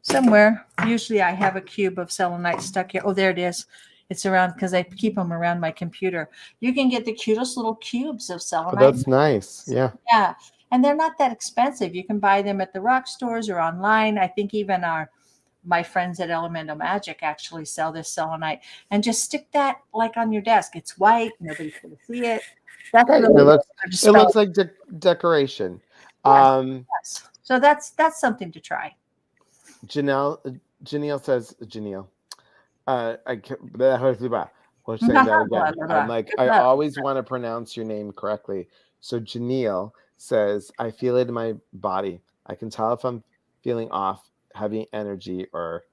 somewhere. Usually I have a cube of selenite stuck here. Oh, there it is. It's around because I keep them around my computer. You can get the cutest little cubes of selenite. Oh, that's nice. Yeah. Yeah. And they're not that expensive. You can buy them at the rock stores or online. I think even my friends at Elemental Magic actually sell this selenite. And just stick that like on your desk. It's white. Nobody's going to see it. That's really it looks like decoration. Yes. So that's something to try. Janelle says, Janelle, we're saying that again. I'm like, I always want to pronounce your name correctly. So Janelle says, I feel it in my body. I can tell if I'm feeling off, heavy energy, or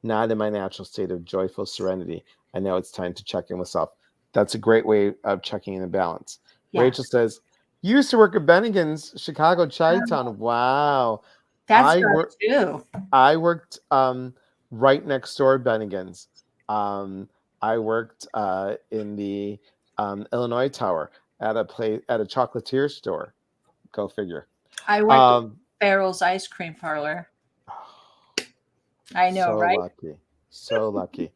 not in my natural state of joyful serenity. I know it's time to check in with self. That's a great way of checking in the balance. Yeah. Rachel says, you used to work at Bennigan's, Chicago Chi-Town. Wow. That's too. I worked right next door at Bennigan's. I worked in the Illinois Tower at a chocolatier store. Go figure. I worked at Farrell's ice cream parlor. I know, so right? So lucky.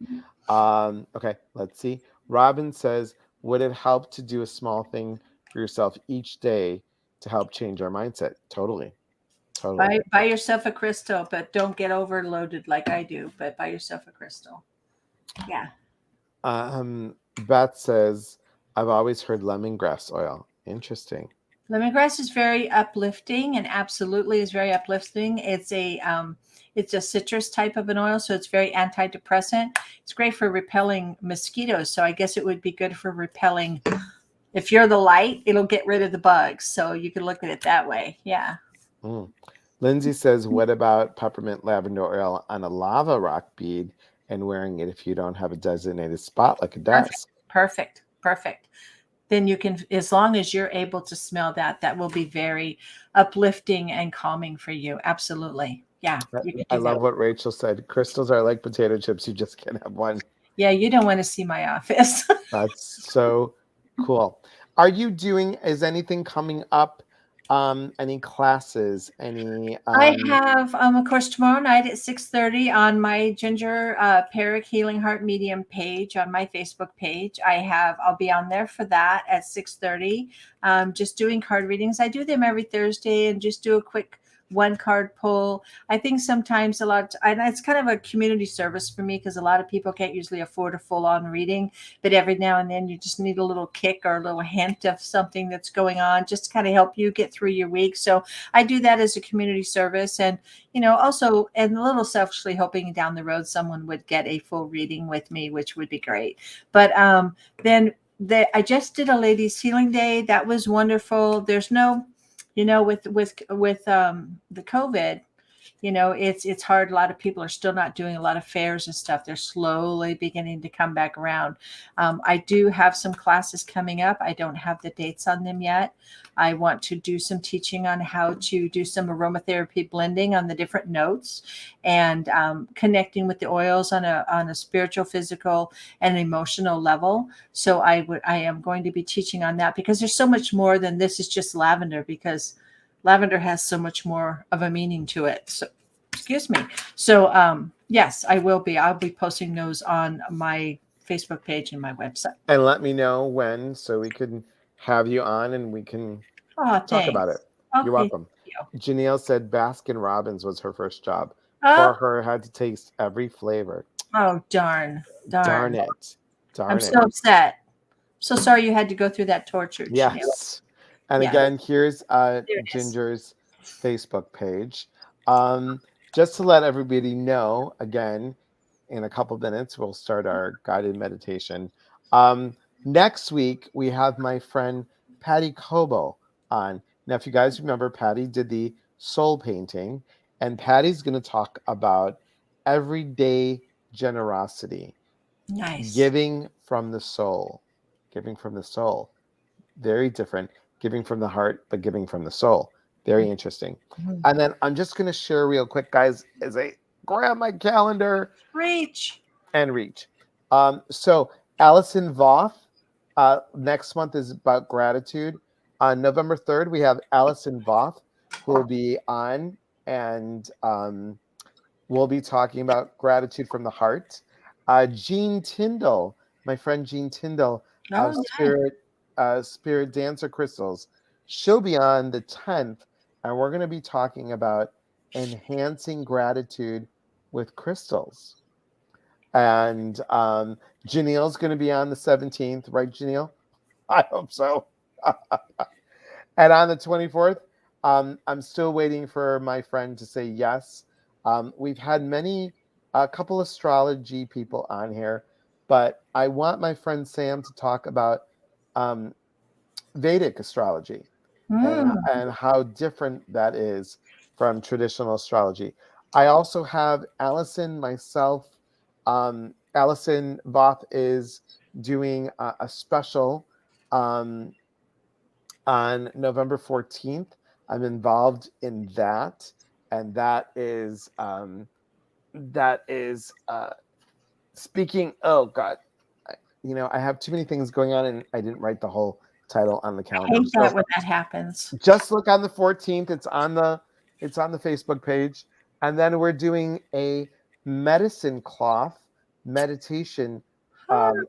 Okay, let's see. Robin says, would it help to do a small thing for yourself each day to help change our mindset? Totally. Buy yourself a crystal, but don't get overloaded like I do. But buy yourself a crystal. Yeah. Beth says, I've always heard lemongrass oil. Interesting. Lemongrass is very uplifting, and absolutely is very uplifting. It's a citrus type of an oil, so it's very antidepressant. It's great for repelling mosquitoes. So I guess it would be good for repelling. If you're the light, it'll get rid of the bugs. So you can look at it that way. Yeah. Lindsay says, what about peppermint lavender oil on a lava rock bead and wearing it if you don't have a designated spot like a desk? Perfect. Then you can, as long as you're able to smell that will be very uplifting and calming for you. Absolutely. Yeah. I love what Rachel said. Crystals are like potato chips. You just can't have one. Yeah. You don't want to see my office. That's so cool. Is anything coming up? Any classes? I have, of course, tomorrow night at 6:30 on my Ginger Parrack Healing Heart Medium page on my Facebook page. I'll be on there for that at 6:30. Just doing card readings. I do them every Thursday and just do a quick one card pull. I think sometimes and it's kind of a community service for me because a lot of people can't usually afford a full-on reading, but every now and then you just need a little kick or a little hint of something that's going on just to kind of help you get through your week. So I do that as a community service, and also and a little selfishly hoping down the road someone would get a full reading with me, which would be great. But then I just did a ladies healing day. That was wonderful. There's no with the COVID, You know, it's hard. A lot of people are still not doing a lot of fairs and stuff. They're slowly beginning to come back around. I do have some classes coming up. I don't have the dates on them yet. I want to do some teaching on how to do some aromatherapy blending on the different notes, and connecting with the oils on a spiritual, physical, and emotional level. So I am going to be teaching on that, because there's so much more than this is just lavender, because lavender has so much more of a meaning to it. So, excuse me. So, yes, I'll be posting those on my Facebook page and my website. And let me know when, so we can have you on and we can Oh, talk about it. thanks. You're Okay. welcome. Thank you. Janelle said Baskin Robbins was her first job. For Oh, her, had to taste every flavor. oh, darn. Darn it. I'm Darn it. so upset. So sorry you had to go through that torture, Janelle. Yes. And Yeah. again, here's There it is. Ginger's Facebook page. Just to let everybody know, again, in a couple minutes, we'll start our guided meditation. Next week, we have my friend Patty Cobo on. Now, if you guys remember, Patty did the soul painting, and Patty's going to talk about everyday generosity, Nice. giving from the soul. Giving from the soul. Very different. Giving from the heart, but giving from the soul. Very interesting. Mhm. And then I'm just going to share real quick, guys, as I grab my calendar Reach. and reach. So Allison Voth, next month is about gratitude. On November 3rd, we have Allison Voth, who will be on, and we'll be talking about gratitude from the heart. Jean Tyndall, my friend Jean Tyndall of Oh, nice. Spirit Dancer Crystals, she'll be on the 10th, and we're going to be talking about enhancing gratitude with crystals. And Janelle's going to be on the 17th, right, Janelle? I hope so. And on the 24th, I'm still waiting for my friend to say yes. We've had a couple astrology people on here, but I want my friend Sam to talk about Vedic astrology and how different that is from traditional astrology. I also have myself. Allison Voth is doing a special um, on November 14th. I'm involved in that, and that is speaking. Oh God, I have too many things going on, and I didn't write the whole title on the I calendar. hate So that when that happens. just look on the 14th. It's on the Facebook page, and then we're doing a medicine cloth meditation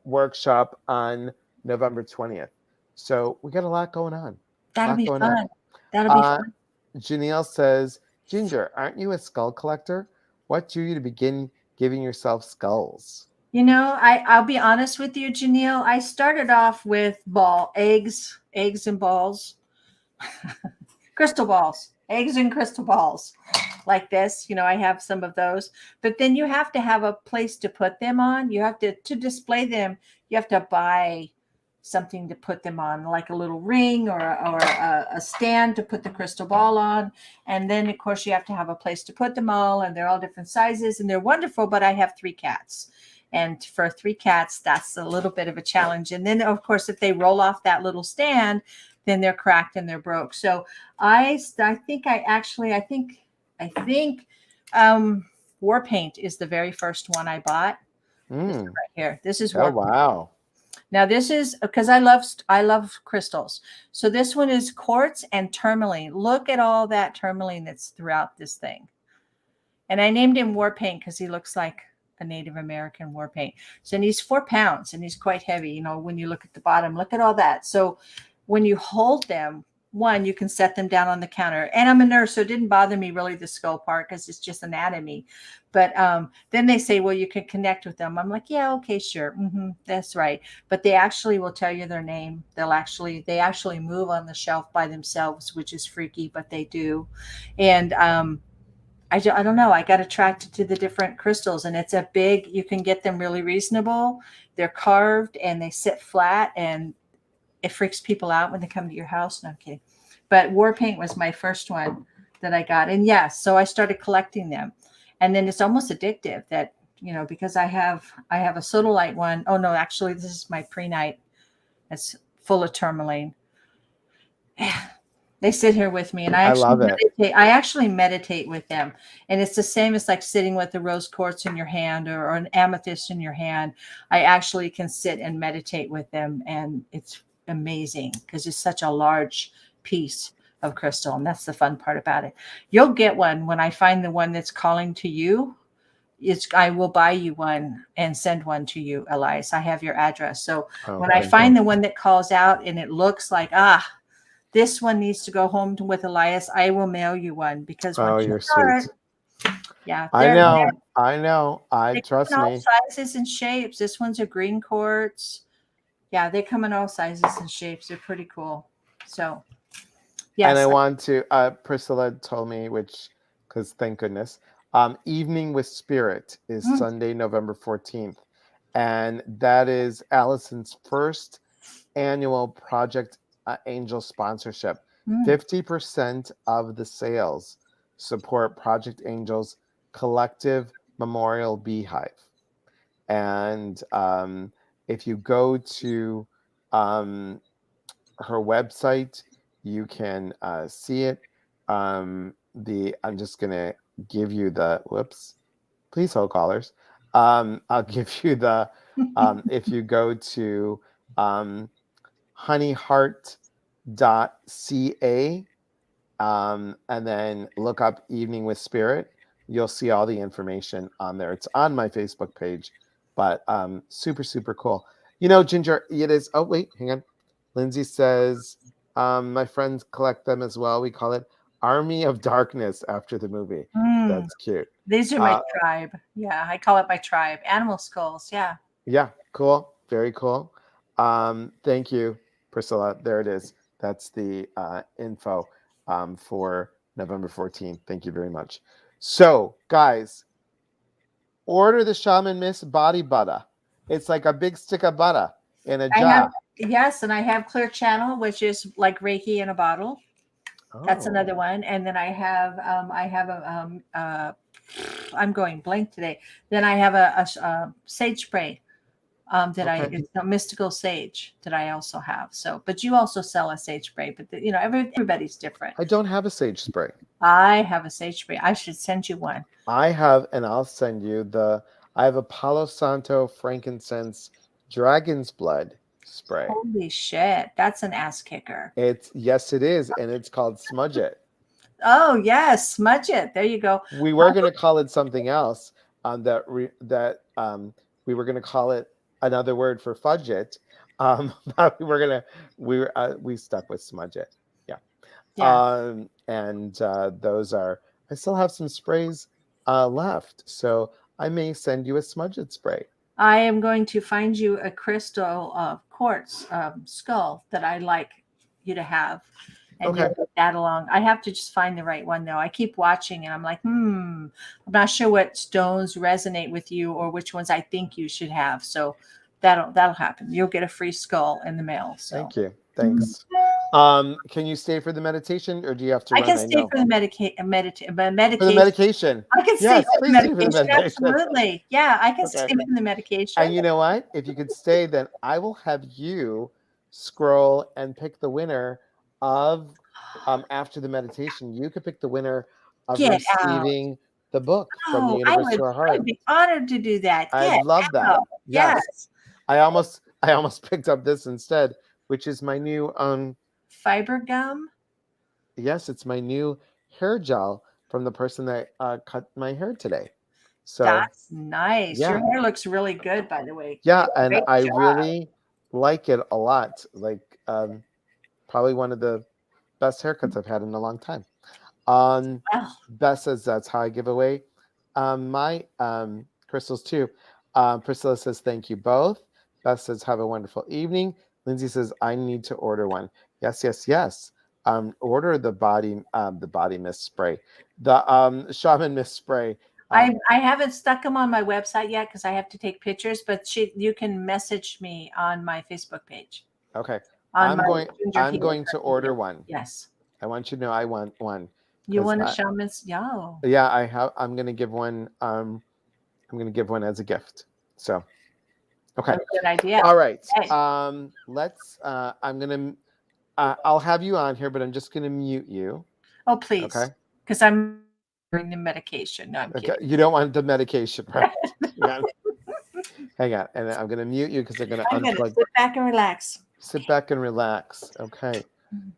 workshop on November 20th. So we got a lot going on. That'll be Going on. fun. That'll be fun. Janelle says, Ginger, aren't you a skull collector? What drew you to begin giving yourself skulls? You know, I'll be honest with you, Janelle. I started off with eggs and balls, crystal balls, eggs and crystal balls, like this. You know, I have some of those, but then you have to have a place to put them on. You have to display them. You have to buy something to put them on, like a little ring or a stand to put the crystal ball on. And then, of course, you have to have a place to put them all, and they're all different sizes, and they're wonderful. But I have 3 cats. And for 3 cats, that's a little bit of a challenge. And then, of course, if they roll off that little stand, then they're cracked and they're broke. So I think war paint is the very first one I bought. This is right here. This is war Oh, wow. Now this is because I love crystals. So this one is quartz and tourmaline. Look at all that tourmaline that's throughout this thing. And I named him War Paint because he looks like a Native American war paint. So, and he's 4 pounds and he's quite heavy. You know, when you look at the bottom, look at all that. So when you hold them, one, you can set them down on the counter. And I'm a nurse, so it didn't bother me really the skull part because it's just anatomy. But then they say, well, you can connect with them. I'm like, yeah, okay, sure. That's right. But they actually will tell you their name. They actually move on the shelf by themselves, which is freaky, but they do. And I don't know. I got attracted to the different crystals, and it's you can get them really reasonable. They're carved and they sit flat, and it freaks people out when they come to your house. No, I'm kidding. But war paint was my first one that I got. And yes, so I started collecting them. And then it's almost addictive that, because I have a sodalite one. Oh no, actually this is my pre-night. It's full of tourmaline. They sit here with me, and I love it. actually meditate with them. And it's the same as like sitting with the rose quartz in your hand or an amethyst in your hand. I actually can sit and meditate with them, and it's amazing because it's such a large piece of crystal, and that's the fun part about it. You'll get one when I find the one that's calling to you. I will buy you one and send one to you, Elias. I have your address. So when I find the one that calls out and it looks like, this one needs to go home with Elias, I will mail you one because you're sweet. Yeah, I know. They Trust come in me. all sizes and shapes. This one's a green quartz. Yeah, they come in all sizes and shapes. They're pretty cool. So, yes. And I want to. Priscilla told me, because thank goodness, Evening with Spirit is Sunday, November 14th, and that is Allison's first annual Project Angel sponsorship. 50% of the sales support Project Angel's collective memorial beehive. And if you go to her website, you can see it. I'm just gonna give you the please hold callers. I'll give you the if you go to honeyheart.ca and then look up Evening with Spirit, you'll see all the information on there. It's on my Facebook page, but super, super cool. Ginger, it is. Oh, wait, hang on. Lindsay says, my friends collect them as well. We call it Army of Darkness after the movie. That's cute. These are my tribe. Yeah, I call it my tribe. Animal skulls. Yeah. Yeah, cool. Very cool. Thank you, Priscilla. There it is. That's the info for November 14th. Thank you very much. So, guys, order the Shaman Mist body butter. It's like a big stick of butter in a jar. Yes, and I have Clear Channel, which is like Reiki in a bottle. That's another one. And then I have I'm going blank today. Then I have a sage spray it's a mystical sage that I also have. So, but you also sell a sage spray, but everybody's different. I don't have a sage spray. I have a sage spray. I should send you one. I have, and I'll send you I have a Palo Santo frankincense dragon's blood spray. Holy shit. That's an ass kicker. Yes, it is. And it's called Smudge It. Oh yes. Smudge It. There you go. We were going to call it something else we were going to call it another word for fudge it. But we stuck with Smudge It. Yeah. And those are, I still have some sprays left. So I may send you a Smudge It spray. I am going to find you a crystal quartz skull that I like you to have. And you'll get that along. I have to just find the right one though. I keep watching and I'm like, I'm not sure what stones resonate with you or which ones I think you should have. So that'll happen. You'll get a free skull in the mail. So. Thank you. Thanks. Can you stay for the meditation, or do you have to? I can stay for the medication. For the medication. I can stay for the medication. Absolutely. Yeah, I can stay for the medication. And you know what? If you could stay, then I will have you scroll and pick the winner of after the meditation. You could pick the winner of receiving the book from the Universe to Our Heart. I'd be honored to do that. I love that. Yes. I almost picked up this instead, which is my new fiber gum. Yes, it's my new hair gel from the person that cut my hair today. So that's nice. Yeah. Your hair looks really good, by the way. Yeah, and I really like it a lot. Like probably one of the best haircuts I've had in a long time. Beth says that's how I give away my crystals too. Priscilla says thank you both. Beth says have a wonderful evening. Lindsay says I need to order one. Yes. Order the body mist spray, the shaman mist spray. I haven't stuck them on my website yet because I have to take pictures. But you can message me on my Facebook page. Okay, I'm going to order one. Yes, I want you to know I want one You 'cause want a shaman's? Yo. yeah, I'm gonna give one. I'm gonna give one as a gift. So, okay. A good idea. All right. Okay. Let's. I'm gonna. I'll have you on here, but I'm just gonna mute you. Oh, please. Okay. Because I'm doing the medication. No, I'm Okay. kidding. You don't want the medication, right? Hang on. Hang on. And I'm gonna mute you because I'm gonna I'm going to unplug. sit back and relax. Sit back and relax. Okay.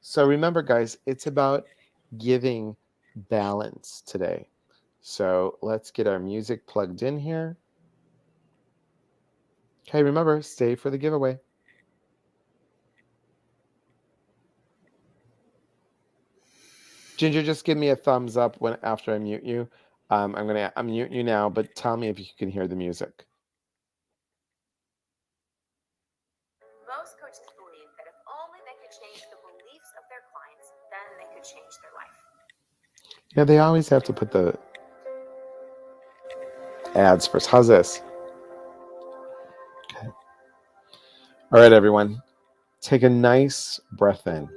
So remember, guys, it's about giving balance today. So let's get our music plugged in here. Okay, remember, stay for the giveaway. Ginger, just give me a thumbs up when after I mute you. I'm gonna unmute you now, but tell me if you can hear the music. Most coaches believe that if only they could change the beliefs of their clients, then they could change their life. Yeah, they always have to put the ads first. How's this? Okay. All right, everyone. Take a nice breath in.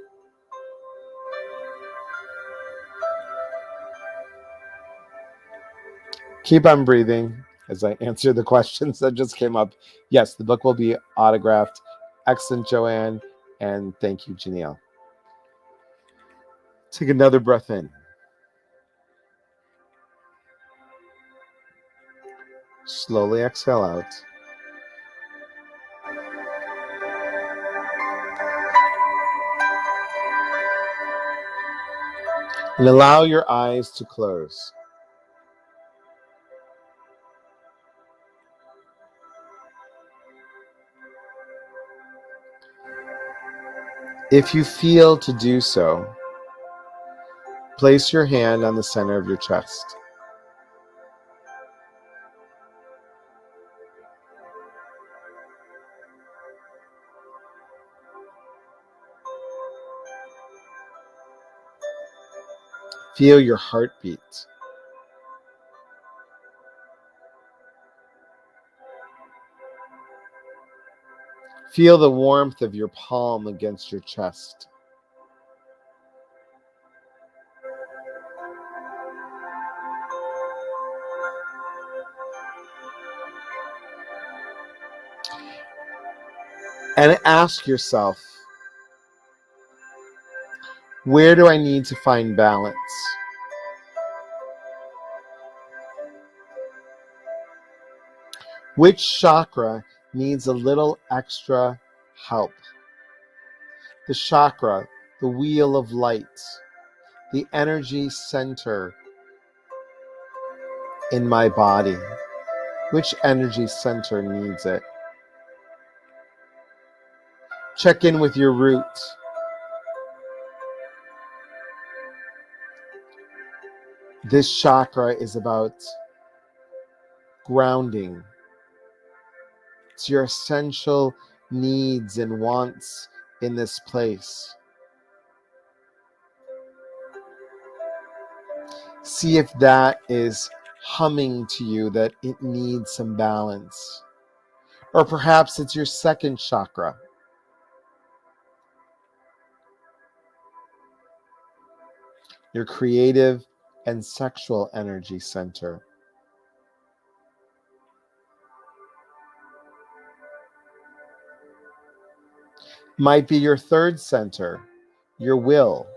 Keep on breathing as I answer the questions that just came up. Yes, the book will be autographed. Excellent, Joanne. And thank you, Janelle. Take another breath in. Slowly exhale out. And allow your eyes to close. If you feel to do so, place your hand on the center of your chest. Feel your heartbeat. Feel the warmth of your palm against your chest. And ask yourself, where do I need to find balance? Which chakra needs a little extra help? The chakra, the wheel of light, the energy center in my body. Which energy center needs it? Check in with your root. This chakra is about grounding. It's your essential needs and wants in this place. See if that is humming to you, that it needs some balance. Or perhaps it's your second chakra. Your creative and sexual energy center. Might be your third center, your will.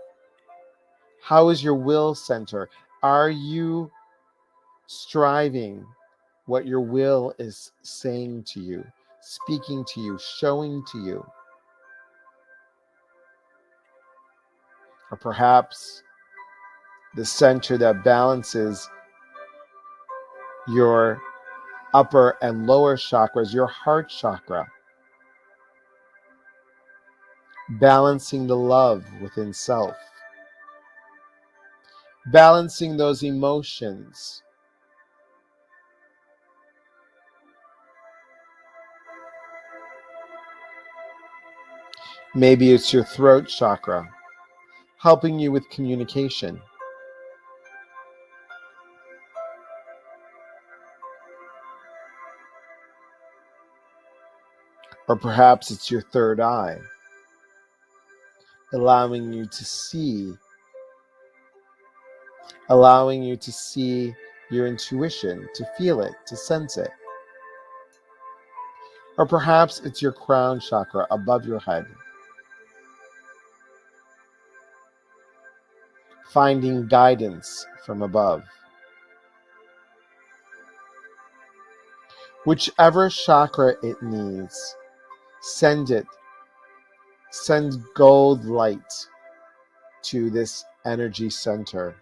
How is your will center? Are you striving what your will is saying to you, speaking to you, showing to you? Or perhaps the center that balances your upper and lower chakras, your heart chakra, balancing the love within self, balancing those emotions. Maybe it's your throat chakra, helping you with communication. Or perhaps it's your third eye, allowing you to see allowing you to see your intuition, to feel it, to sense it. Or perhaps it's your crown chakra above your head, finding guidance from above. Whichever chakra it needs, send gold light to this energy center.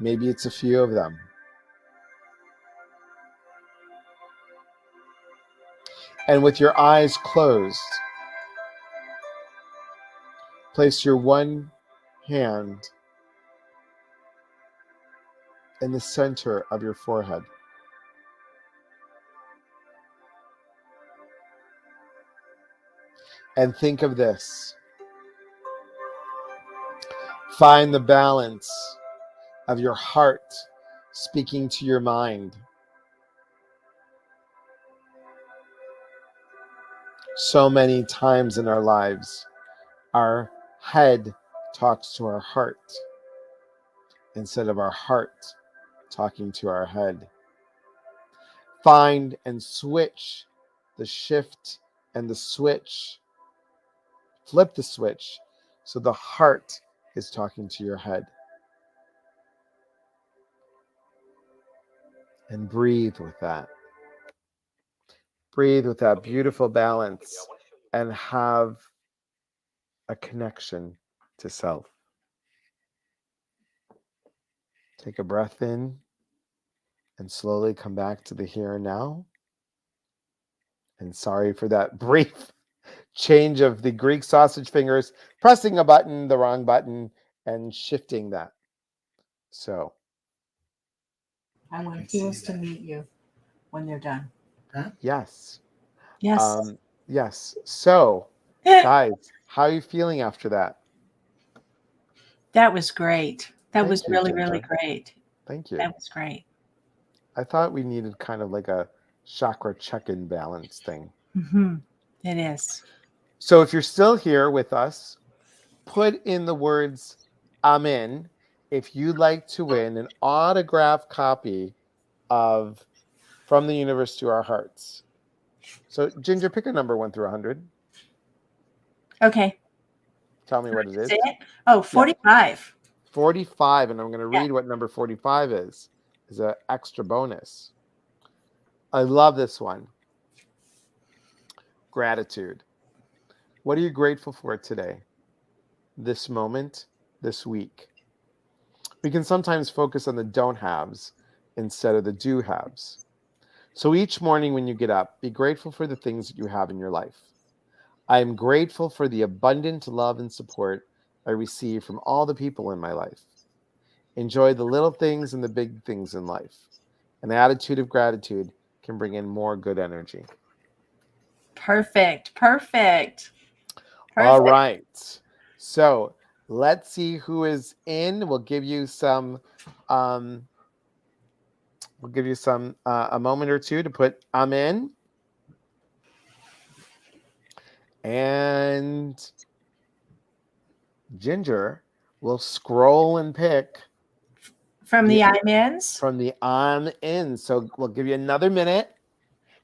Maybe it's a few of them. And with your eyes closed, place your one hand in the center of your forehead. And think of this. Find the balance of your heart speaking to your mind. So many times in our lives, our head talks to our heart instead of our heart talking to our head. Find and switch the shift and the switch. Flip the switch so the heart is talking to your head. And breathe with that. Breathe with that beautiful balance and have a connection to self. Take a breath in and slowly come back to the here and now. And sorry for that brief change of the Greek sausage fingers, pressing a button, the wrong button, and shifting that. So I want Heels to meet you when they're done. yes. Yes. Yes. So guys, how are you feeling after that? That was great. That Thank was you, really, Ginger. really great. Thank you. That was great. I thought we needed kind of like a chakra check-in balance thing. Mm-hmm. It is. So if you're still here with us, put in the words "Amen" if you'd like to win an autographed copy of From the Universe to Our Hearts. So Ginger, pick a number 1 through 100. Okay. Tell me what it is. Say it? Oh, 45. 45, and I'm going to read what number 45 is. Is an extra bonus. I love this one. Gratitude. What are you grateful for today? This moment, this week? We can sometimes focus on the don't haves instead of the do haves. So each morning when you get up, be grateful for the things that you have in your life. I am grateful for the abundant love and support I receive from all the people in my life. Enjoy the little things and the big things in life. An attitude of gratitude can bring in more good energy. Perfect. Perfect. All right. So let's see who is in. We'll give you some a moment or two to put I'm in. And Ginger will scroll and pick From the I'm-ins? From the I'm in. So we'll give you another minute.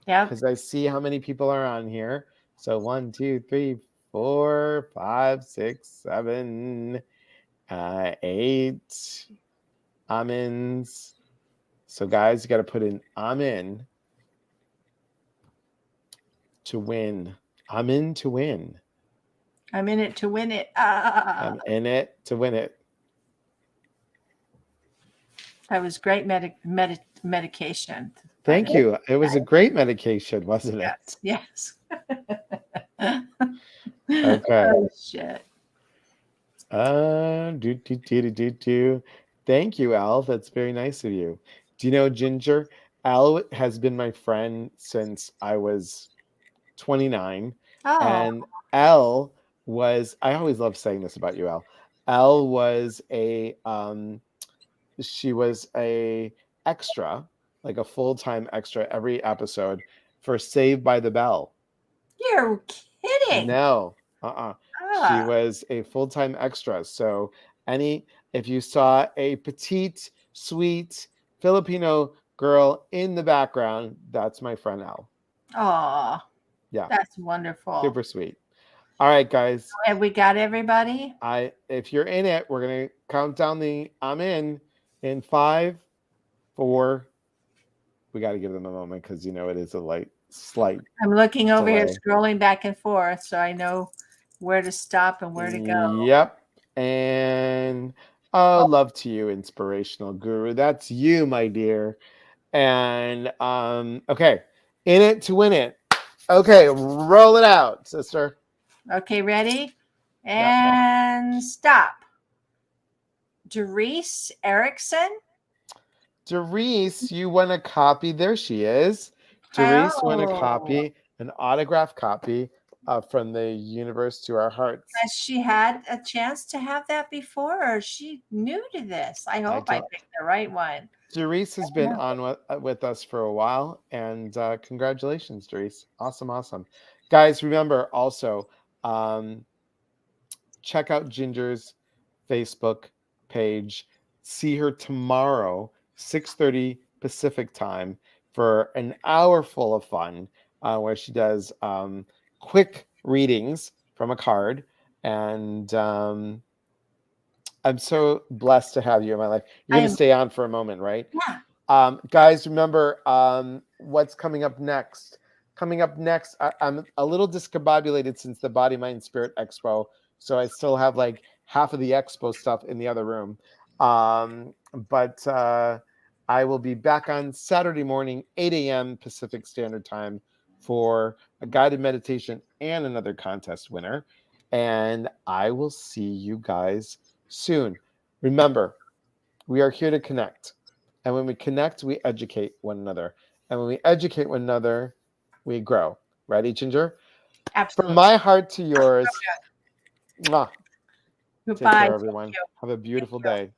Yeah. Because I see how many people are on here. So 1, 2, 3, 4, 5, 6, 7, 8 I'm ins. So guys, you got to put in I'm in to win. I'm in to win. I'm in it to win it. I'm in it to win it. That was great medication. Thank you. It was a great medication, wasn't it? Yes. Okay. Oh, shit. Thank you, Al. That's very nice of you. Do you know, Ginger? Al has been my friend since I was 29. Oh. And Al was, I always love saying this about you, Al. Al was she was a extra, like a full-time extra every episode for Saved by the Bell. You're kidding. No. She was a full-time extra. So If you saw a petite, sweet Filipino girl in the background, that's my friend Al. Oh, Yeah, that's wonderful. super sweet. All right, guys. Have we got everybody? If you're in it, we're gonna count down the I'm in 5, 4. We got to give them a moment because it is a slight. I'm looking over here, delay. scrolling back and forth, so I know where to stop and where to go. Yep. And love to you, inspirational guru. That's you, my dear. And okay, in it to win it. Okay, roll it out, sister. Okay, ready? And stop. Doris Erickson. Doris, you want a copy? There she is. Doris won a copy, an autographed copy from the Universe to Our Hearts. Has she had a chance to have that before, or is she new to this? I hope I picked the right one. Doris has been on with us for a while, and congratulations, Doris. Awesome. Guys, remember also, check out Ginger's Facebook page. See her tomorrow, 6:30 Pacific time, for an hour full of fun, where she does quick readings from a card. And I'm so blessed to have you in my life. You're going to stay on for a moment, right? Yeah. Guys, remember what's coming up next. Coming up next, I'm a little discombobulated since the Body, Mind, Spirit Expo. So I still have like half of the expo stuff in the other room. But I will be back on Saturday morning, 8 a.m. Pacific Standard Time for a guided meditation and another contest winner. And I will see you guys soon. Remember, we are here to connect. And when we connect, we educate one another. And when we educate one another, we grow. Ready, Ginger? Absolutely. From my heart to yours. Mwah. Goodbye. Take care, everyone. Have a beautiful day.